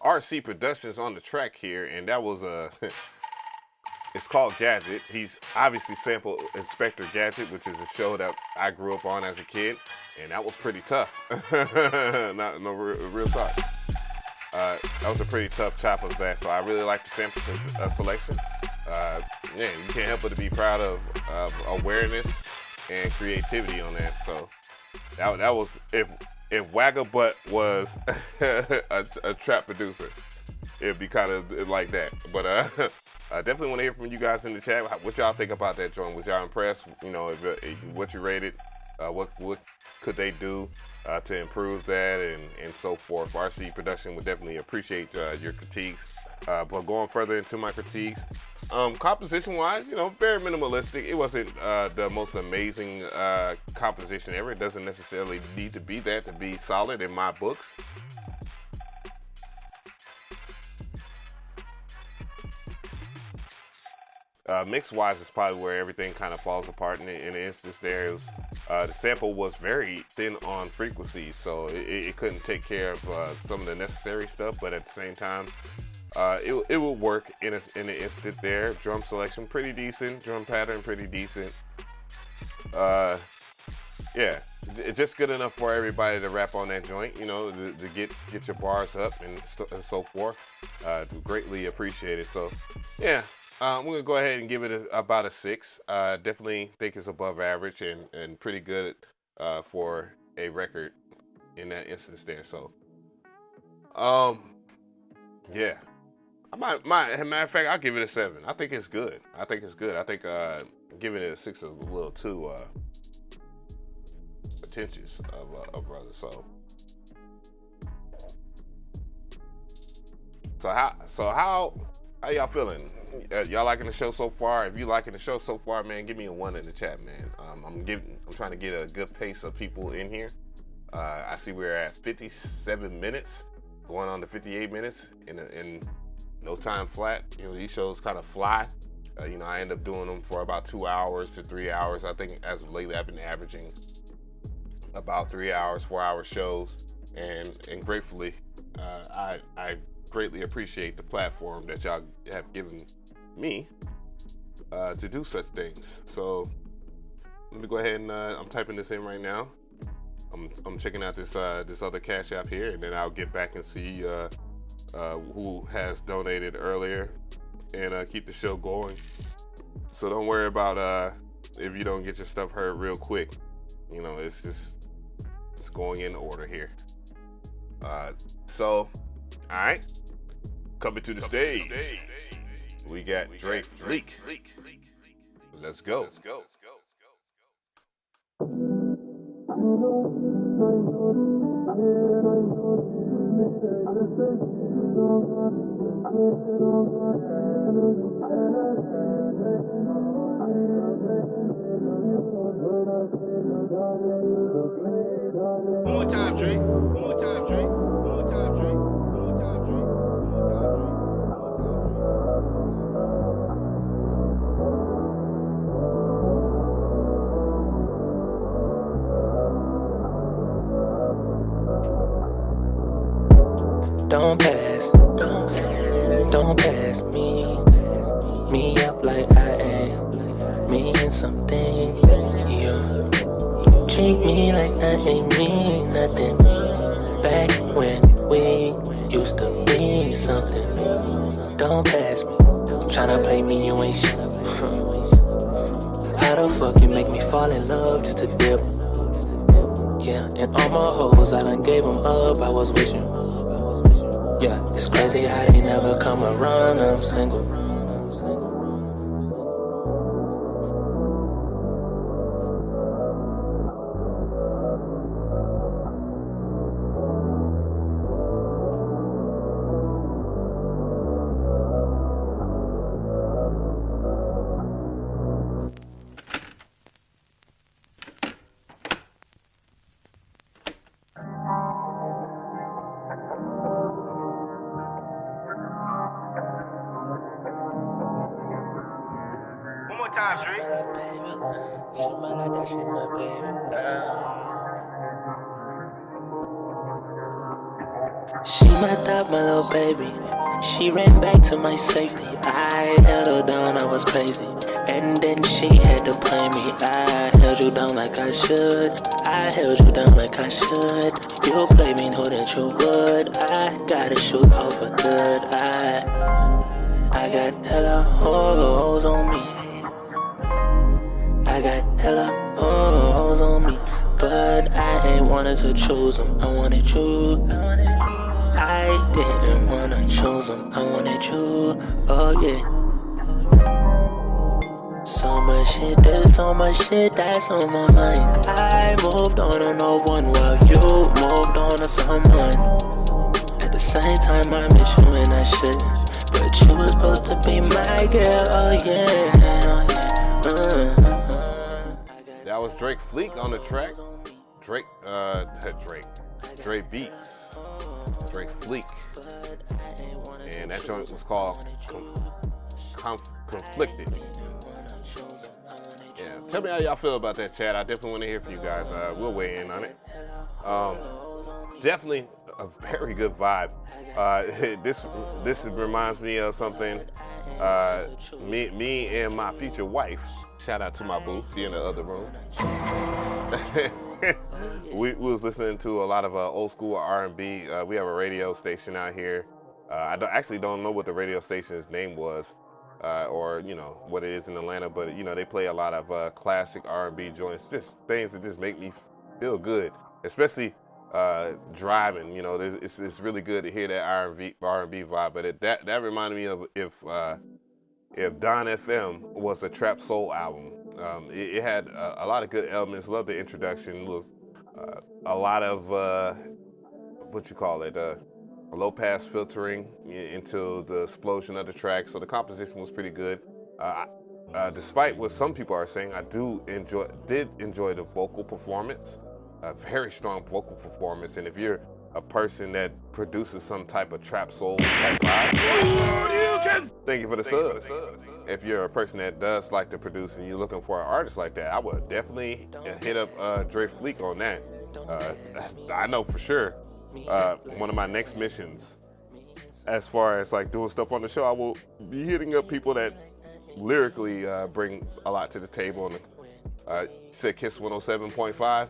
RC Productions on the track here, and that was it's called Gadget. He's obviously sampled Inspector Gadget, which is a show that I grew up on as a kid, and that was pretty tough. No real talk. That was a pretty tough chop of that, so I really like the sample selection. Man, you can't help but to be proud of awareness and creativity on that. So that was if Wagabutt was a trap producer, it'd be kind of like that. But Definitely want to hear from you guys in the chat. What y'all think about that joint? Was y'all impressed? You know, what you rated? What could they do to improve that and so forth? RC Production would definitely appreciate your critiques. But going further into my critiques, composition-wise, you know, very minimalistic. It wasn't the most amazing composition ever. It doesn't necessarily need to be that to be solid in my books. Mix-wise is probably where everything kind of falls apart in the instance there. It was, the sample was very thin on frequency, so it couldn't take care of some of the necessary stuff, but at the same time, it will work in the instant there. Drum selection, pretty decent. Drum pattern, pretty decent. Yeah, just good enough for everybody to rap on that joint, you know, to get your bars up and so forth. Greatly appreciated. So, yeah. We're gonna go ahead and give it about a 6. Definitely think it's above average and pretty good for a record in that instance there. So, yeah, matter of fact, I'll give it a 7. I think it's good. I think giving it a 6 is a little too pretentious of brother. So how y'all feeling? Y'all liking the show so far? If you liking the show so far, man, give me a 1 in the chat, man. I'm trying to get a good pace of people in here. I see we're at 57 minutes, going on to 58 minutes in no time flat. You know, these shows kind of fly. You know, I end up doing them for about 2 hours to 3 hours. I think as of lately, I've been averaging about 3 hours, 4 hour shows, and gratefully, I greatly appreciate the platform that y'all have given me to do such things. So let me go ahead and I'm typing this in right now. I'm checking out this other Cash App here, and then I'll get back and see who has donated earlier and keep the show going. So don't worry about if you don't get your stuff heard real quick. You know, it's going in order here. So, all right. Coming to the stage, we got Drake Fleek. Let's go. One more time, Drake. One more time, Drake. One more time, Drake. One more time, Drake. Don't pass me up like I am, mean something. You treat me like I ain't mean nothing. Back when we used to be something. Don't pass me, tryna play me, you ain't shit. How the fuck you make me fall in love just to dip? Yeah, and all my hoes, I done gave them up, I was with you. Yeah, it's crazy how they never come around, I'm single. She my top, my little baby. She ran back to my safety. I held her down, I was crazy. And then she had to play me. I held you down like I should. I held you down like I should. You play me, know that you would. I gotta shoot off for good. I got hella hoes on me. I got hella hoes on me. But I ain't wanted to choose them. I wanted you. I didn't wanna choose them. I wanted you. Oh yeah. So much shit, there's so much shit that's on my mind. I moved on to no one while you moved on to someone. At the same time, I miss you and I should. But you was supposed to be my girl, oh yeah. That was Drake Fleek on the track. Drake Beats. Drake Fleek. And that joint was called Conflicted. Yeah, tell me how y'all feel about that, chat. I definitely want to hear from you guys. We'll weigh in on it. Definitely a very good vibe. This reminds me of something. Me and my future wife. Shout out to my boo. She in the other room. we was listening to a lot of old school R&B. We have a radio station out here. I actually don't know what the radio station's name was, or what it is in Atlanta, but they play a lot of classic R&B joints, just things that just make me feel good, especially driving. It's really good to hear that R&B vibe. But that reminded me of if Don FM was a trap soul album. It had a lot of good elements. Love the introduction. It was a lot of low pass filtering into the explosion of the track. So the composition was pretty good. Despite what some people are saying, I did enjoy the vocal performance. A very strong vocal performance. And if you're a person that produces some type of trap soul type vibe, thank you for the sub. If you're a person that does like to produce and you're looking for an artist like that, I would definitely hit up Drake Fleek on that. I know for sure one of my next missions, as far as like doing stuff on the show, I will be hitting up people that lyrically bring a lot to the table. And said Kiss 107.5.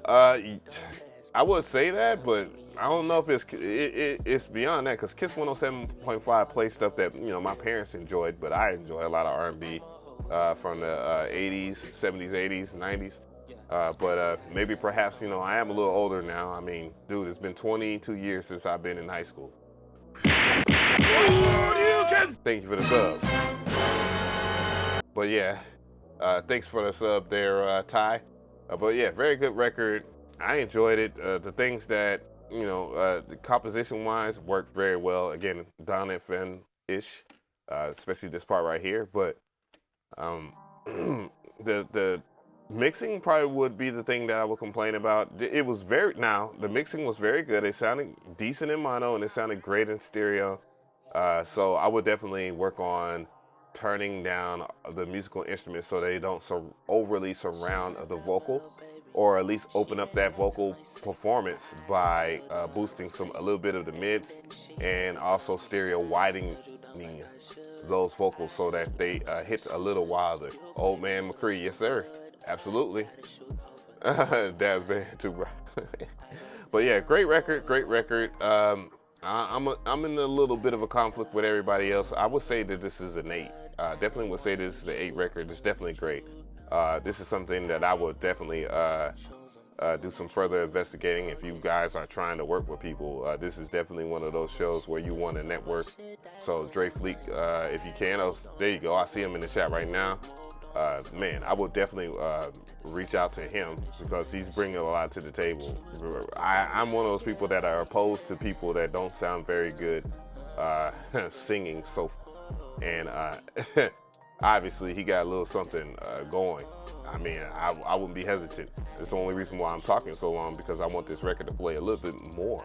I would say that, but I don't know if it's beyond that, because Kiss 107.5 plays stuff that my parents enjoyed, but I enjoy a lot of R&B from the 80s, 70s, 80s, 90s. But maybe perhaps I am a little older now. I mean, dude, it's been 22 years since I've been in high school. Thank you for the sub. But yeah, thanks for the sub there, Ty. But yeah, very good record. I enjoyed it. The things that, the composition-wise worked very well. Again, Don FM-ish, especially this part right here. But the mixing probably would be the thing that I would complain about. It was the mixing was very good. It sounded decent in mono, and it sounded great in stereo. So I would definitely work on turning down the musical instruments so they don't overly surround the vocal, or at least open up that vocal performance by boosting a little bit of the mids, and also stereo widening those vocals so that they hit a little wilder. Old man McCree, yes sir, absolutely. Dad's band too, bro. But yeah, great record. I'm in a little bit of a conflict with everybody else. I would say that this is an 8. Definitely would say this is the 8 record. It's definitely great. This is something that I would definitely do some further investigating. If you guys are trying to work with people, this is definitely one of those shows where you want to network. So Drake Fleek, if you can, there you go. I see him in the chat right now. Man, I would definitely reach out to him because he's bringing a lot to the table. I'm one of those people that are opposed to people that don't sound very good singing. And obviously he got a little something going. I mean, I wouldn't be hesitant. It's the only reason why I'm talking so long, because I want this record to play a little bit more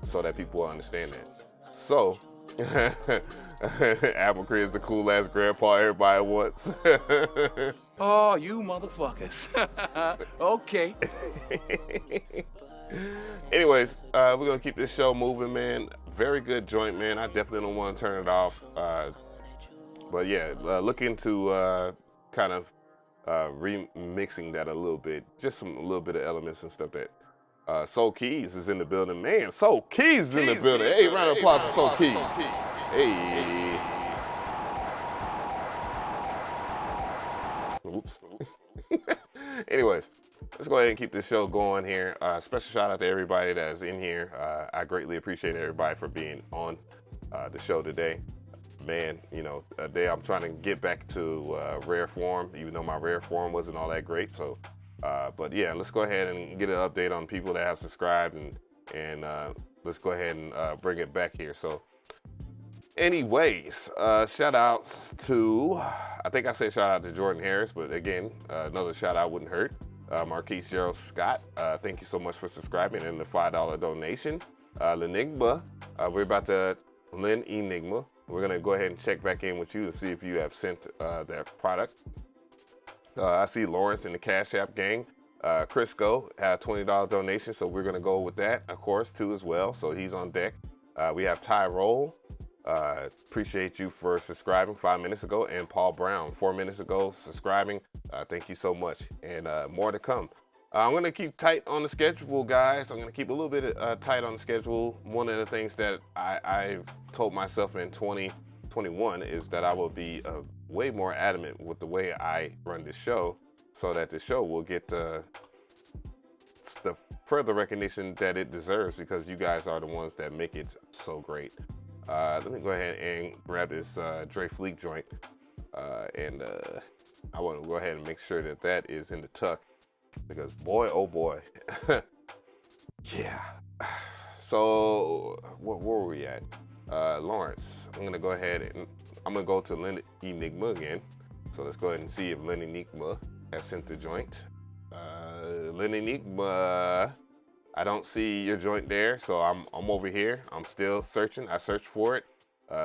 so that people will understand that. So, McRee is the cool ass grandpa everybody wants. Oh, you motherfuckers. Okay. Anyways, we're gonna keep this show moving, man. Very good joint, man. I definitely don't want to turn it off. But yeah, look into kind of remixing that a little bit, just a little bit of elements and stuff that. Soul Keys is in the building, man. Soul Keys is in the building. Hey, round of applause for Soul Keys. Hey. Oops. Anyways, let's go ahead and keep this show going here. Special shout out to everybody that's in here. I greatly appreciate everybody for being on the show today. man, you know, I'm trying to get back to rare form, even though my rare form wasn't all that great. So, but yeah, let's go ahead and get an update on people that have subscribed, and let's go ahead and bring it back here. So, anyways, shout outs to, I think I said shout out to Jordan Harris, but again, another shout out wouldn't hurt. Marquise Gerald Scott, thank you so much for subscribing and the $5 donation. Lenigma, we're about to Lynn Enigma. We're gonna go ahead and check back in with you to see if you have sent that product. I see Lawrence in the Cash App gang. Crisco had a $20 donation, so we're gonna go with that, of course, too, as well. So he's on deck. We have Ty Roll. Appreciate you for subscribing 5 minutes ago, and Paul Brown 4 minutes ago subscribing. Thank you so much, and more to come. I'm gonna keep tight on the schedule, guys. I'm gonna keep a little bit tight on the schedule. One of the things that I've told myself in 2021 is that I will be way more adamant with the way I run this show, so that the show will get the further recognition that it deserves, because you guys are the ones that make it so great. Let me go ahead and grab this Dre Fleek joint, and I want to go ahead and make sure that that is in the tuck, because boy, oh boy. Yeah. So where were we at? Lawrence. I'm gonna go ahead and I'm gonna go to Lynn Enigma again. So let's go ahead and see if Lynn Enigma has sent the joint. Lynn Enigma, I don't see your joint there, so I'm over here. I'm still searching. I searched for it.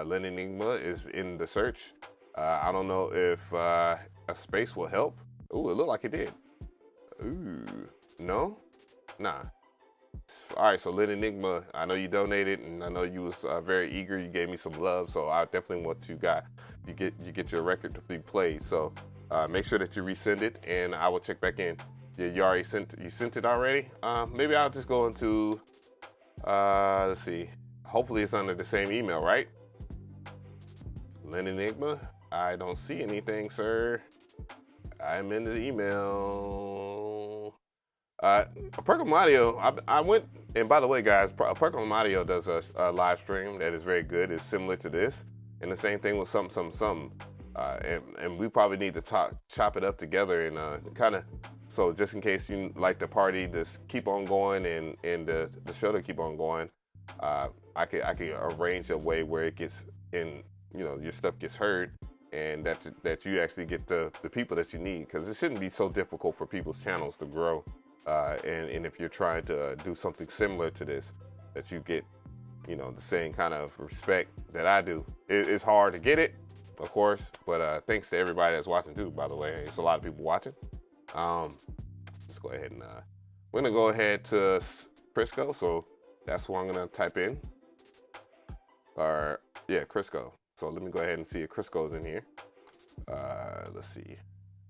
Lynn Enigma is in the search. I don't know if a space will help. Ooh, it looked like it did. Ooh, no? Nah. All right, so Lynn Enigma, I know you donated, and I know you was very eager. You gave me some love, so I definitely want you get your record to be played. So make sure that you resend it, and I will check back in. You already sent it already? Maybe I'll just go into, let's see. Hopefully it's under the same email, right? Lynn Enigma, I don't see anything, sir. I'm in the email. Percolum Audio, I went, and by the way, guys, Percolum Audio does a live stream that is very good. It's similar to this, and the same thing with something. And we probably need to chop it up together and kind of, so just in case you like the party to keep on going and the show to keep on going, I could arrange a way where it gets in, you know, your stuff gets heard, and that you actually get the people that you need, because it shouldn't be so difficult for people's channels to grow. And if you're trying to do something similar to this, that you get, you know, the same kind of respect that I do. It's hard to get it, of course, but thanks to everybody that's watching too, by the way. It's a lot of people watching. Let's go ahead and we're gonna go ahead to Crisco, so that's what I'm gonna type in. Or yeah, Crisco. So let me go ahead and see if Crisco's in here. Let's see,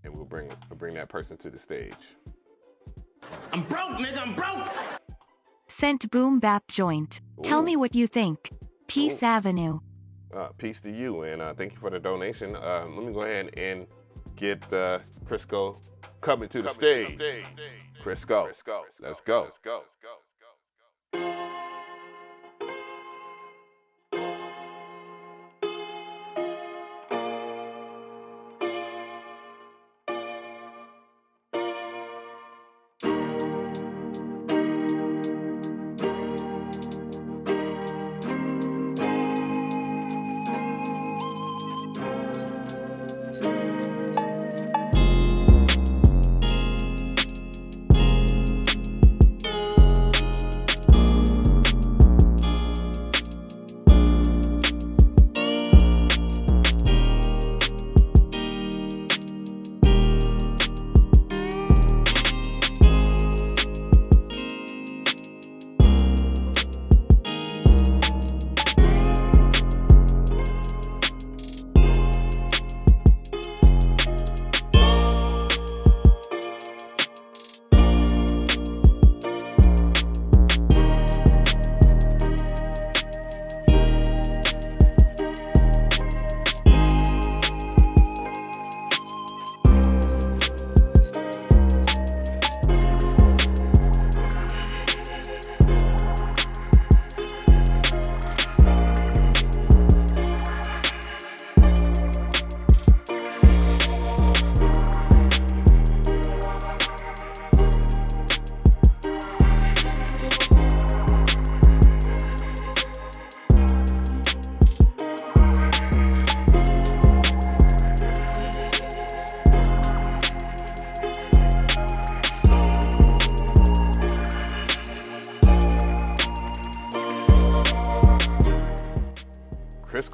and we'll bring that person to the stage. I'm broke, nigga, I'm broke. Sent Boom Bap Joint. Tell me what you think. Peace Avenue. Peace to you, and thank you for the donation. Let me go ahead and get Crisco coming to the stage. Crisco, let's go.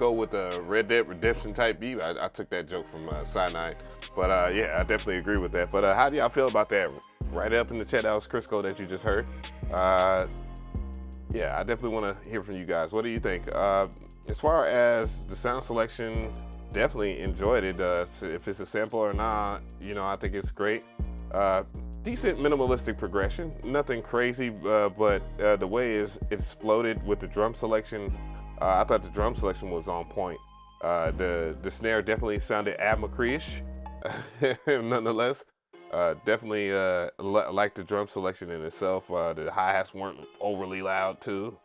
go with the Red Dead Redemption type beat. I took that joke from Cyanide. But yeah, I definitely agree with that. But how do y'all feel about that? Write it up in the chat. That was Crisco that you just heard. Yeah, I definitely want to hear from you guys. What do you think? As far as the sound selection, definitely enjoyed it. If it's a sample or not, you know, I think it's great. Decent minimalistic progression, nothing crazy, but the way it exploded with the drum selection, I thought the drum selection was on point. The snare definitely sounded McRee-ish, nonetheless. Definitely like the drum selection in itself. The hi-hats weren't overly loud too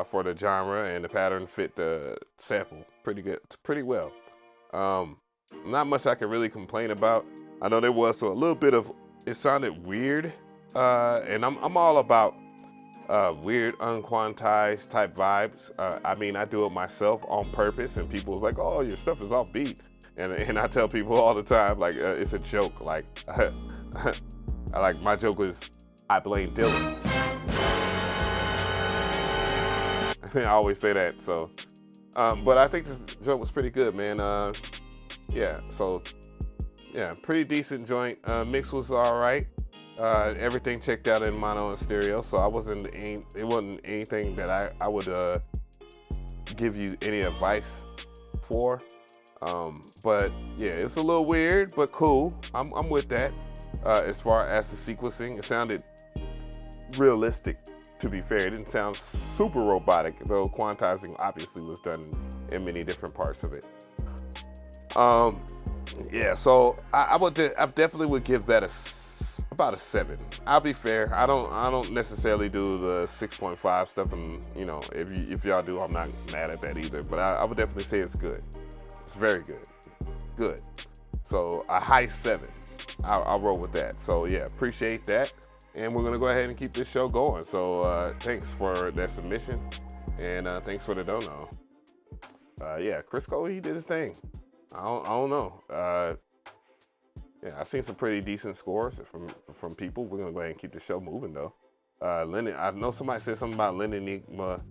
for the genre, and the pattern fit the sample pretty well. Not much I can really complain about. I know there was a little bit of, it sounded weird, and I'm all about weird, unquantized type vibes. I mean, I do it myself on purpose, and people was like, "Oh, your stuff is off beat," and I tell people all the time, like, it's a joke. Like, my joke was, I blame Dylan. I always say that. So, but I think this joke was pretty good, man. Yeah. So. Yeah, pretty decent joint. Mix was all right. Everything checked out in mono and stereo, so it wasn't anything that I would give you any advice for. But yeah, it's a little weird, but cool. I'm with that. As far as the sequencing, it sounded realistic, to be fair. It didn't sound super robotic, though quantizing obviously was done in many different parts of it. Yeah, so I definitely would give that about a 7. I'll be fair. I don't necessarily do the 6.5 stuff, and you know, if y'all do, I'm not mad at that either. But I would definitely say it's good. It's very good. Good. So a high 7. I'll roll with that. So yeah, appreciate that, and we're gonna go ahead and keep this show going. So thanks for that submission, and thanks for the dono. Yeah, Crisco, he did his thing. I don't know. Yeah, I've seen some pretty decent scores from people. We're gonna go ahead and keep the show moving though. Lennon, I know somebody said something about Lennon Enigma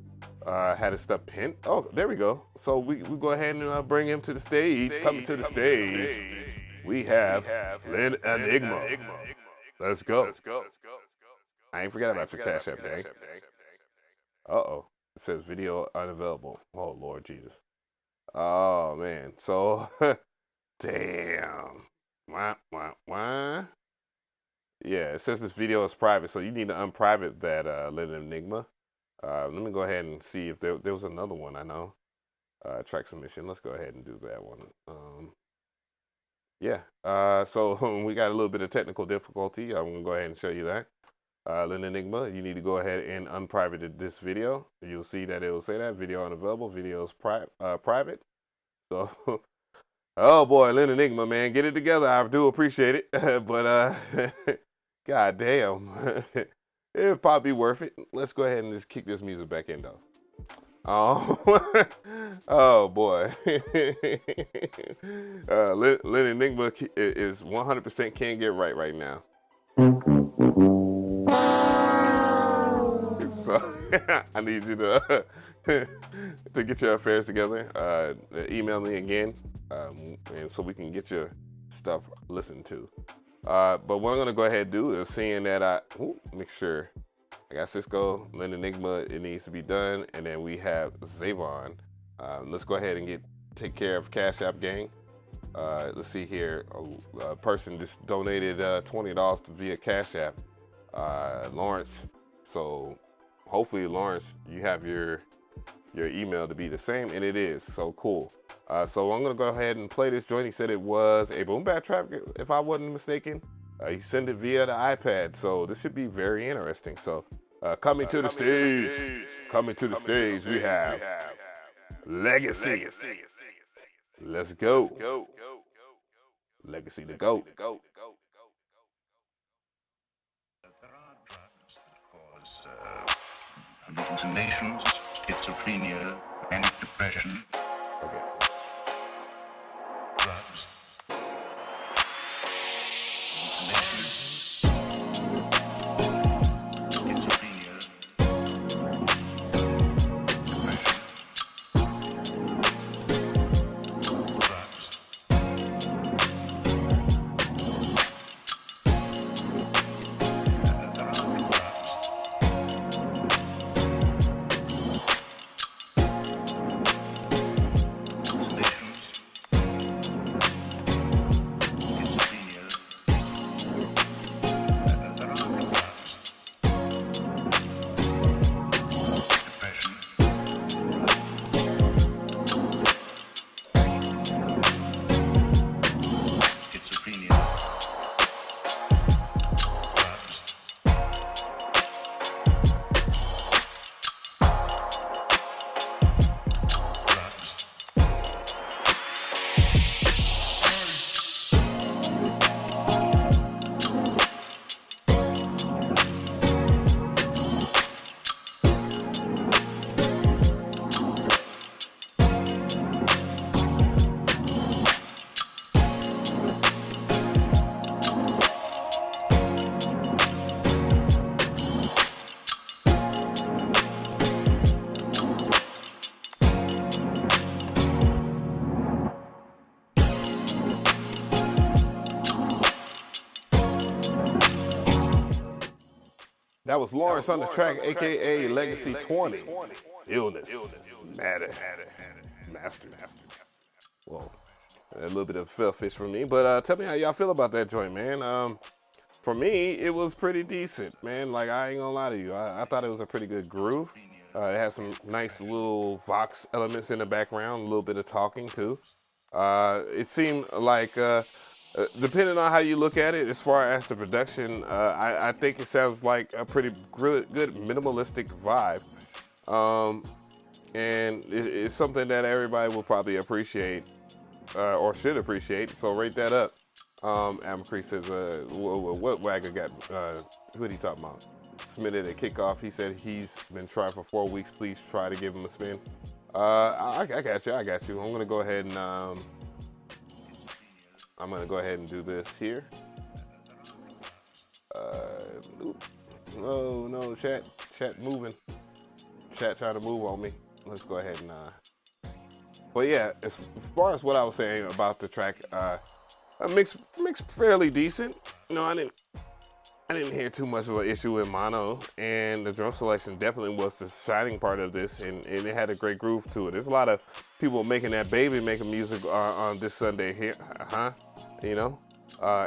had his stuff pinned. Oh, there we go. So we go ahead and bring him to the stage. Coming to the stage, we have Lennon Enigma. Let's go. I ain't forgot about your Cash App, gang. Uh-oh. It says video unavailable. Oh, Lord Jesus. Oh, man. So, damn. Wah. Yeah, it says this video is private, so you need to unprivate that Lennon Enigma. Let me go ahead and see if there was another one I know. Track submission. Let's go ahead and do that one. Yeah. So we got a little bit of technical difficulty. I'm gonna go ahead and show you that. Lennon Enigma, you need to go ahead and unprivate this video. You'll see that it will say that video unavailable. Video is private. So, oh boy, Lennon Enigma, man, get it together. I do appreciate it, but god damn, it'll probably be worth it. Let's go ahead and just kick this music back in though. Oh, oh boy. Lennon Enigma is 100% can't get right now. So I need you to get your affairs together. Email me again, and so we can get your stuff listened to. But what I'm gonna go ahead and do is, seeing that make sure I got Cisco, Lennon Enigma, it needs to be done, and then we have Zavon. Let's go ahead and take care of Cash App gang. Let's see here. A person just donated $20 via Cash App. Lawrence. So hopefully, Lawrence, you have your email to be the same, and it is. So cool. So I'm gonna go ahead and play this joint. He said it was a boom bap track, if I wasn't mistaken. He sent it via the iPad, so this should be very interesting. So coming to the stage, we have Legacy. Let's go. Legacy the GOAT. There are drugs that cause hallucinations, schizophrenia, manic depression. Okay. Drugs. Schizophrenia. Depression. That was Lawrence on the track, aka Legacy 20. Illness. Matter. Master. Whoa. A little bit of fish from me, but tell me how y'all feel about that joint, man. For me, it was pretty decent, man. Like, I ain't gonna lie to you. I thought it was a pretty good groove. It had some nice little Vox elements in the background, a little bit of talking too. It seemed like, depending on how you look at it, as far as the production, I think it sounds like a pretty good minimalistic vibe. And it's something that everybody will probably appreciate, or should appreciate, so rate that up. McRee says, what Wagger got, who did he talking about? Submitted at kickoff. He said he's been trying for 4 weeks. Please try to give him a spin. I got you. I'm gonna go ahead and do this here. No, chat moving. Chat trying to move on me. Let's go ahead and but yeah, as far as what I was saying about the track, mix fairly decent. You know, I didn't hear too much of an issue with mono, and the drum selection definitely was the shining part of this, and it had a great groove to it. There's a lot of people making music on this Sunday here, you know,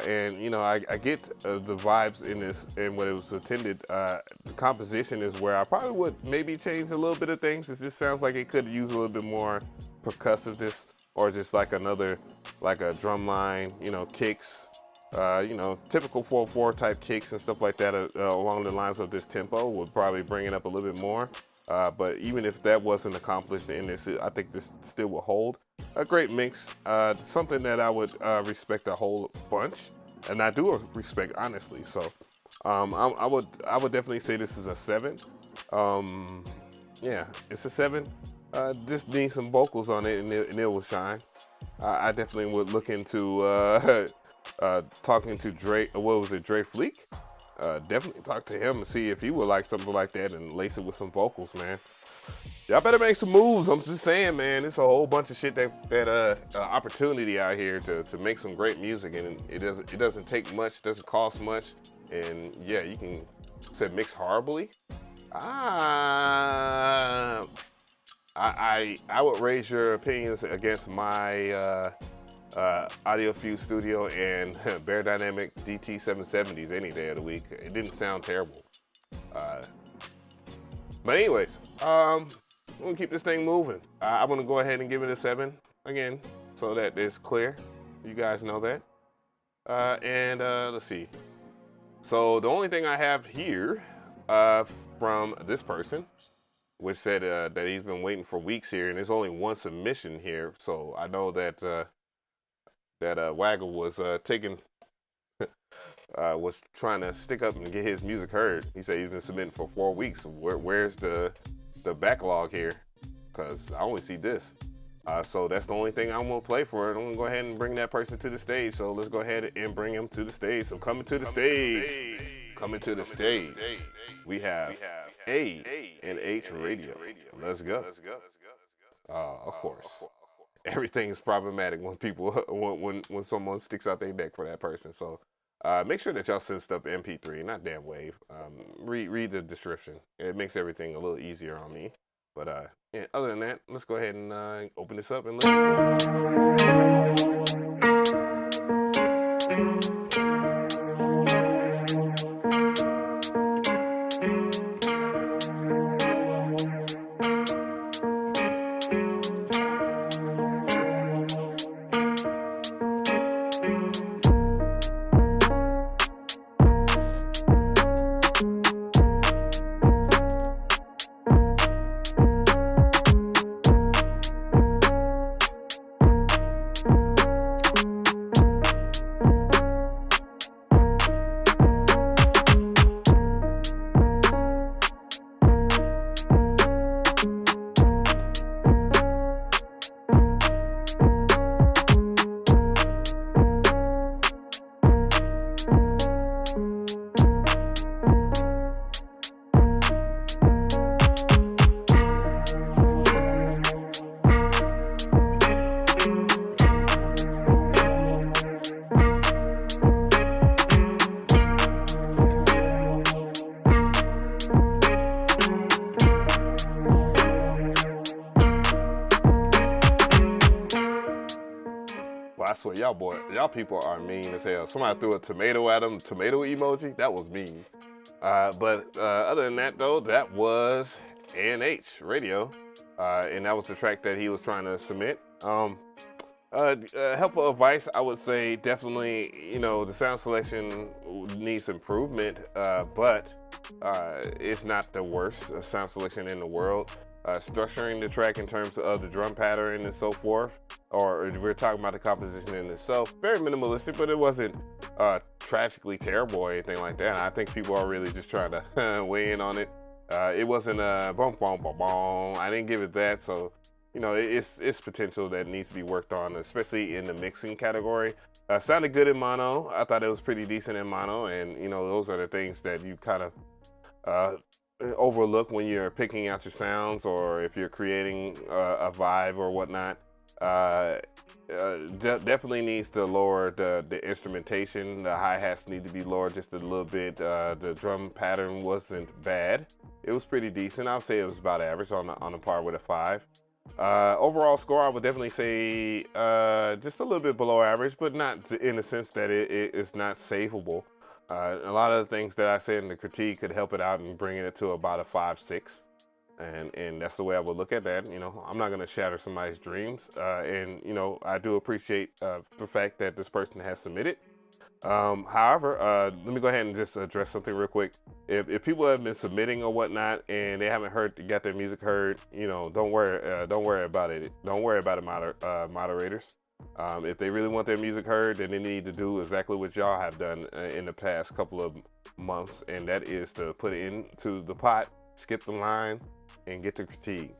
and you know, I get the vibes in this and what it was intended. The composition is where I probably would maybe change a little bit of things. It just sounds like it could use a little bit more percussiveness, or just like a drum line, you know, kicks. You know, typical 4/4 type kicks and stuff like that along the lines of this tempo would probably bring it up a little bit more. But even if that wasn't accomplished in this, I think this still will hold. A great mix, something that I would respect a whole bunch, and I do respect, honestly. So I would definitely say this is a 7. Yeah, it's a 7. Just need some vocals on it, and it will shine. I definitely would look into talking to Dre, what was it, Dre Fleek? Definitely talk to him and see if he would like something like that and lace it with some vocals, man. Y'all better make some moves. I'm just saying, man, it's a whole bunch of shit that opportunity out here to make some great music, and it doesn't take much, doesn't cost much, and yeah, you can say mix horribly. I would raise your opinions against my AudioFuse Studio and Bear Dynamic DT770s any day of the week. It didn't sound terrible. But anyways, I'm gonna keep this thing moving. I'm gonna go ahead and give it a 7 again, so that it's clear. You guys know that. And let's see. So the only thing I have here from this person, which said that he's been waiting for weeks here, and there's only one submission here, so I know that Waggle was was trying to stick up and get his music heard. He said he's been submitting for 4 weeks. Where's the backlog here? Because I only see this. So that's the only thing I'm gonna play for it. I'm gonna go ahead and bring that person to the stage. So let's go ahead and bring him to the stage. So coming to the stage, we have A and H Radio. Let's go. Of course. Everything is problematic when people when someone sticks out their neck for that person. So make sure that y'all send stuff MP3, not damn wave. Read the description. It makes everything a little easier on me. But yeah, other than that, let's go ahead and open this up and listen to it. But I swear, y'all people are mean as hell. Somebody threw a tomato at him, tomato emoji. That was mean. But other than that, though, that was A&H Radio, and that was the track that he was trying to submit. Helpful advice, I would say, definitely, you know, the sound selection needs improvement, but it's not the worst sound selection in the world. Structuring the track in terms of the drum pattern and so forth, or we're talking about the composition in itself, very minimalistic, but it wasn't tragically terrible or anything like that. I think people are really just trying to weigh in on it. It wasn't a boom, boom, boom, boom. I didn't give it that, so you know, it's potential that needs to be worked on, especially in the mixing category. Sounded good in mono. I thought it was pretty decent in mono, and you know, those are the things that you kind of overlook when you're picking out your sounds, or if you're creating a vibe or whatnot. Definitely needs to lower the instrumentation. The hi-hats need to be lowered just a little bit. The drum pattern wasn't bad. It was pretty decent. I'll say it was about average, on a par with a 5. Overall score, I would definitely say just a little bit below average, but not in the sense that it's not savable. A lot of the things that I said in the critique could help it out and bringing it to about a 5-6. And that's the way I would look at that. You know, I'm not going to shatter somebody's dreams. And, you know, I do appreciate the fact that this person has submitted. However, let me go ahead and just address something real quick. If people have been submitting or whatnot and they haven't got their music heard, you know, don't worry about it. Don't worry about it, moderators. If they really want their music heard, then they need to do exactly what y'all have done in the past couple of months, and that is to put it into the pot, skip the line, and get the critique.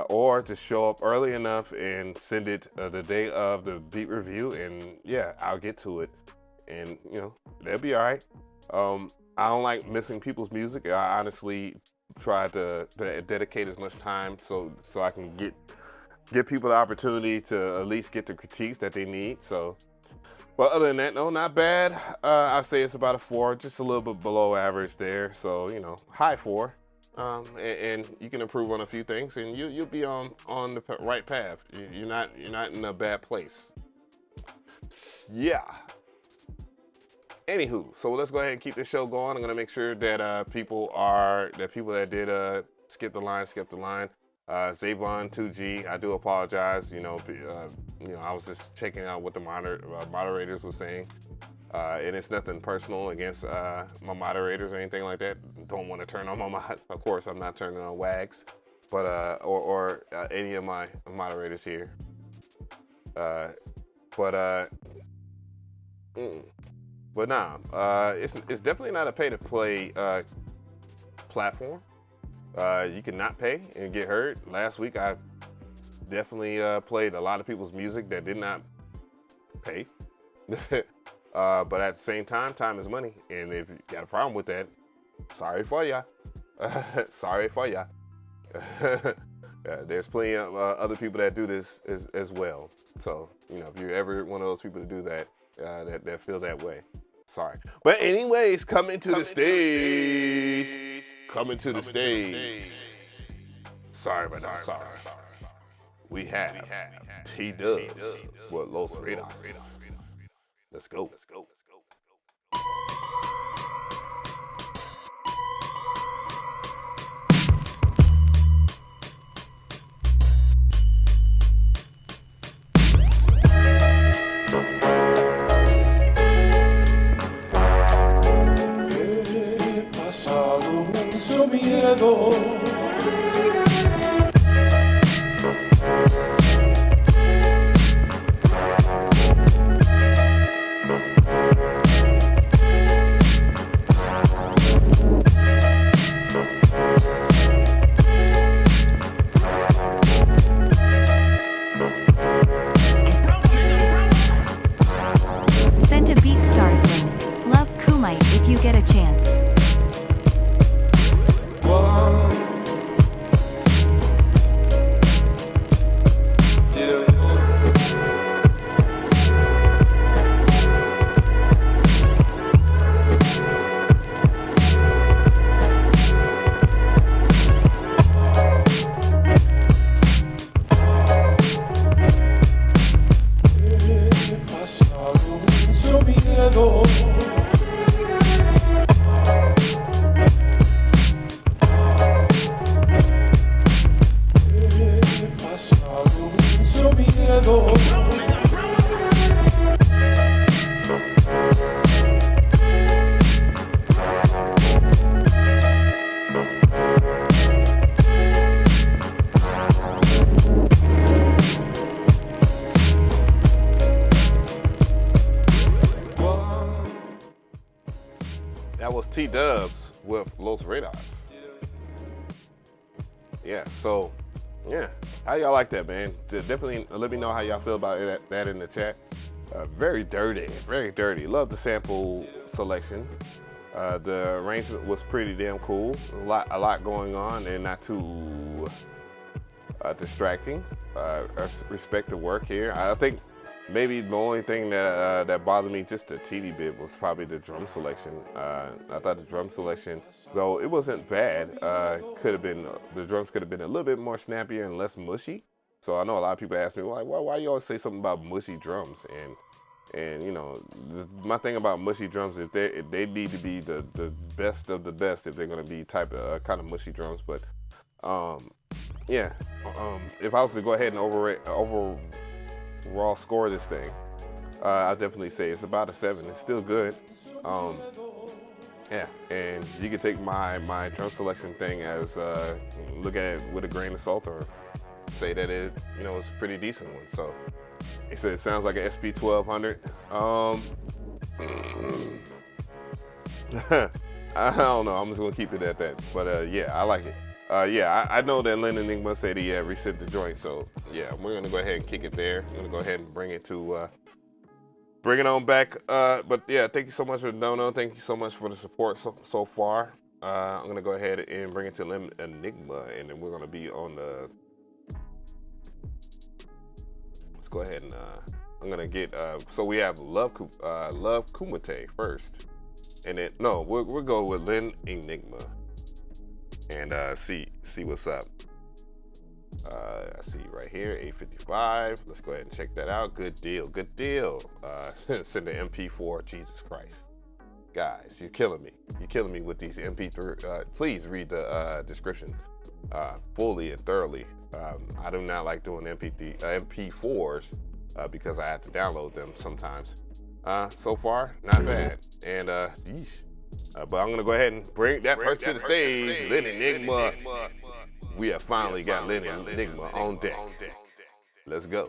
Or to show up early enough and send it the day of the beat review, and yeah, I'll get to it. And you know, they'll be all right. I don't like missing people's music. I honestly try to dedicate as much time so I can give people the opportunity to at least get the critiques that they need. So, but other than that, no, not bad. I'd say it's about a 4, just a little bit below average there. So, you know, high 4. And you can improve on a few things, and you'll be on the right path. You're not in a bad place. Yeah. Anywho, so let's go ahead and keep this show going. I'm gonna make sure that people that did skip the line. Zavon 2G, I do apologize. You know, I was just checking out what the moderators were saying, and it's nothing personal against my moderators or anything like that. Don't want to turn on my mods. Of course, I'm not turning on wags, but or any of my moderators here. But nah, it's definitely not a pay-to-play platform. You can not pay and get heard. Last week, I definitely played a lot of people's music that did not pay. But at the same time, time is money. And if you got a problem with that, sorry for ya. Sorry for ya. There's plenty of other people that do this as well. So, you know, if you're ever one of those people to do that, that feel that way. Sorry. But anyways, coming to the stage. Coming to the stage. Sorry about that. Sorry. We have T-Dubs with Los Raiders. Let's go. Miedo. T-Dubs with Los Radars. Yeah, so, yeah. How y'all like that, man? Definitely let me know how y'all feel about that in the chat. Very dirty, very dirty. Love the sample selection. The arrangement was pretty damn cool. A lot going on and not too distracting. Respect the work here. I think maybe the only thing that bothered me just a teeny bit was probably the drum selection. I thought the drum selection, though it wasn't bad, the drums could have been a little bit more snappier and less mushy. So I know a lot of people ask me, like, why you always say something about mushy drums? And you know, my thing about mushy drums, if they need to be the best of the best if they're gonna be kind of mushy drums. But yeah, if I was to go ahead and overall score this thing, I'd definitely say it's about a 7. It's still good. Yeah, and you can take my drum selection thing as look at it with a grain of salt, or say that it's a pretty decent one. So it said it sounds like an SP1200. I don't know. I'm just gonna keep it at that. But yeah, I like it. Yeah, I know that Lynn Enigma said he reset the joint. So yeah, we're gonna go ahead and kick it there. I'm gonna go ahead and bring it on back. But yeah, thank you so much for the dono. Thank you so much for the support so far. I'm gonna go ahead and bring it to Lynn Enigma, and then we're gonna be on the. Let's go ahead and I'm gonna get. So we have Love Kumite first, and then we'll go with Lynn Enigma, and see what's up. I see right here, 855. Let's go ahead and check that out. Good deal. Send the MP4. Jesus Christ, guys, you're killing me. You're killing me with these MP3. Please read the description fully and thoroughly. I do not like doing MP4s because I have to download them sometimes. So far, not bad. And yeesh. But I'm gonna go ahead and bring that person to the stage, Lynn Enigma. We have finally got Lynn Enigma on deck. Let's go.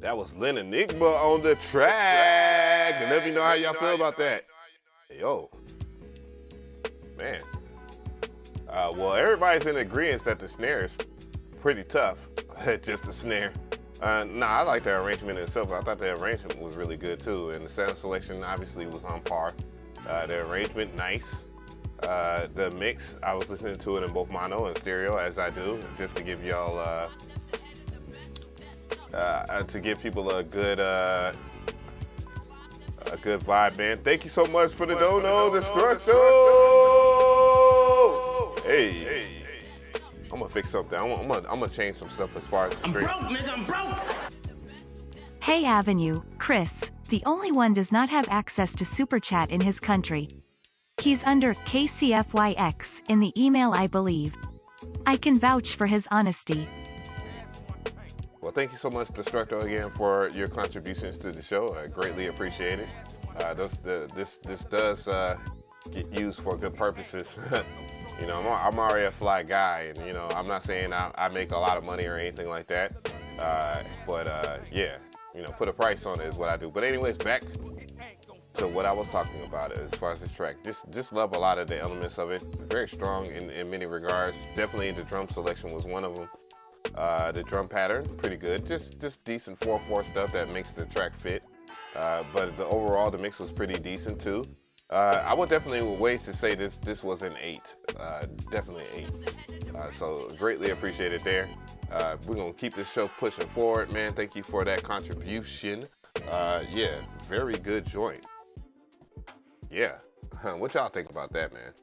That was Lynn Enigma on the track. And let me know how y'all feel about that. Yo, man. Well, everybody's in agreement that the snare is pretty tough. Just the snare. Nah, I like the arrangement itself. I thought the arrangement was really good too. And the sound selection obviously was on par. The arrangement, nice. The mix, I was listening to it in both mono and stereo, as I do, just to give y'all, to give people a good vibe, man. Thank you so much for the dono, Destructo. Hey, I'm gonna fix something. I'm gonna change some stuff as far as the stream. I'm broke, nigga, I'm broke. Hey Avenue, Chris, the only one does not have access to Super Chat in his country. He's under KCFYX in the email, I believe. I can vouch for his honesty. Well, thank you so much, Destructo, again, for your contributions to the show. I greatly appreciate it. This does get used for good purposes. You know, I'm already a fly guy, and you know, I'm not saying I make a lot of money or anything like that. Yeah, you know, put a price on it is what I do. But anyways, back to what I was talking about as far as this track. Just love a lot of the elements of it. Very strong in many regards. Definitely the drum selection was one of them. The drum pattern, pretty good. Just decent 4/4 stuff that makes the track fit. But overall, the mix was pretty decent too. I would definitely wait to say this was an 8. Definitely 8. So greatly appreciated there. We're gonna keep this show pushing forward, man. Thank you for that contribution. Yeah, very good joint. Yeah, what y'all think about that, man?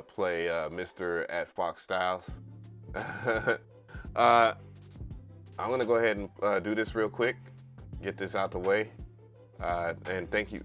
Play Mr. at Fox Styles. I'm gonna go ahead and do this real quick, get this out the way, and thank you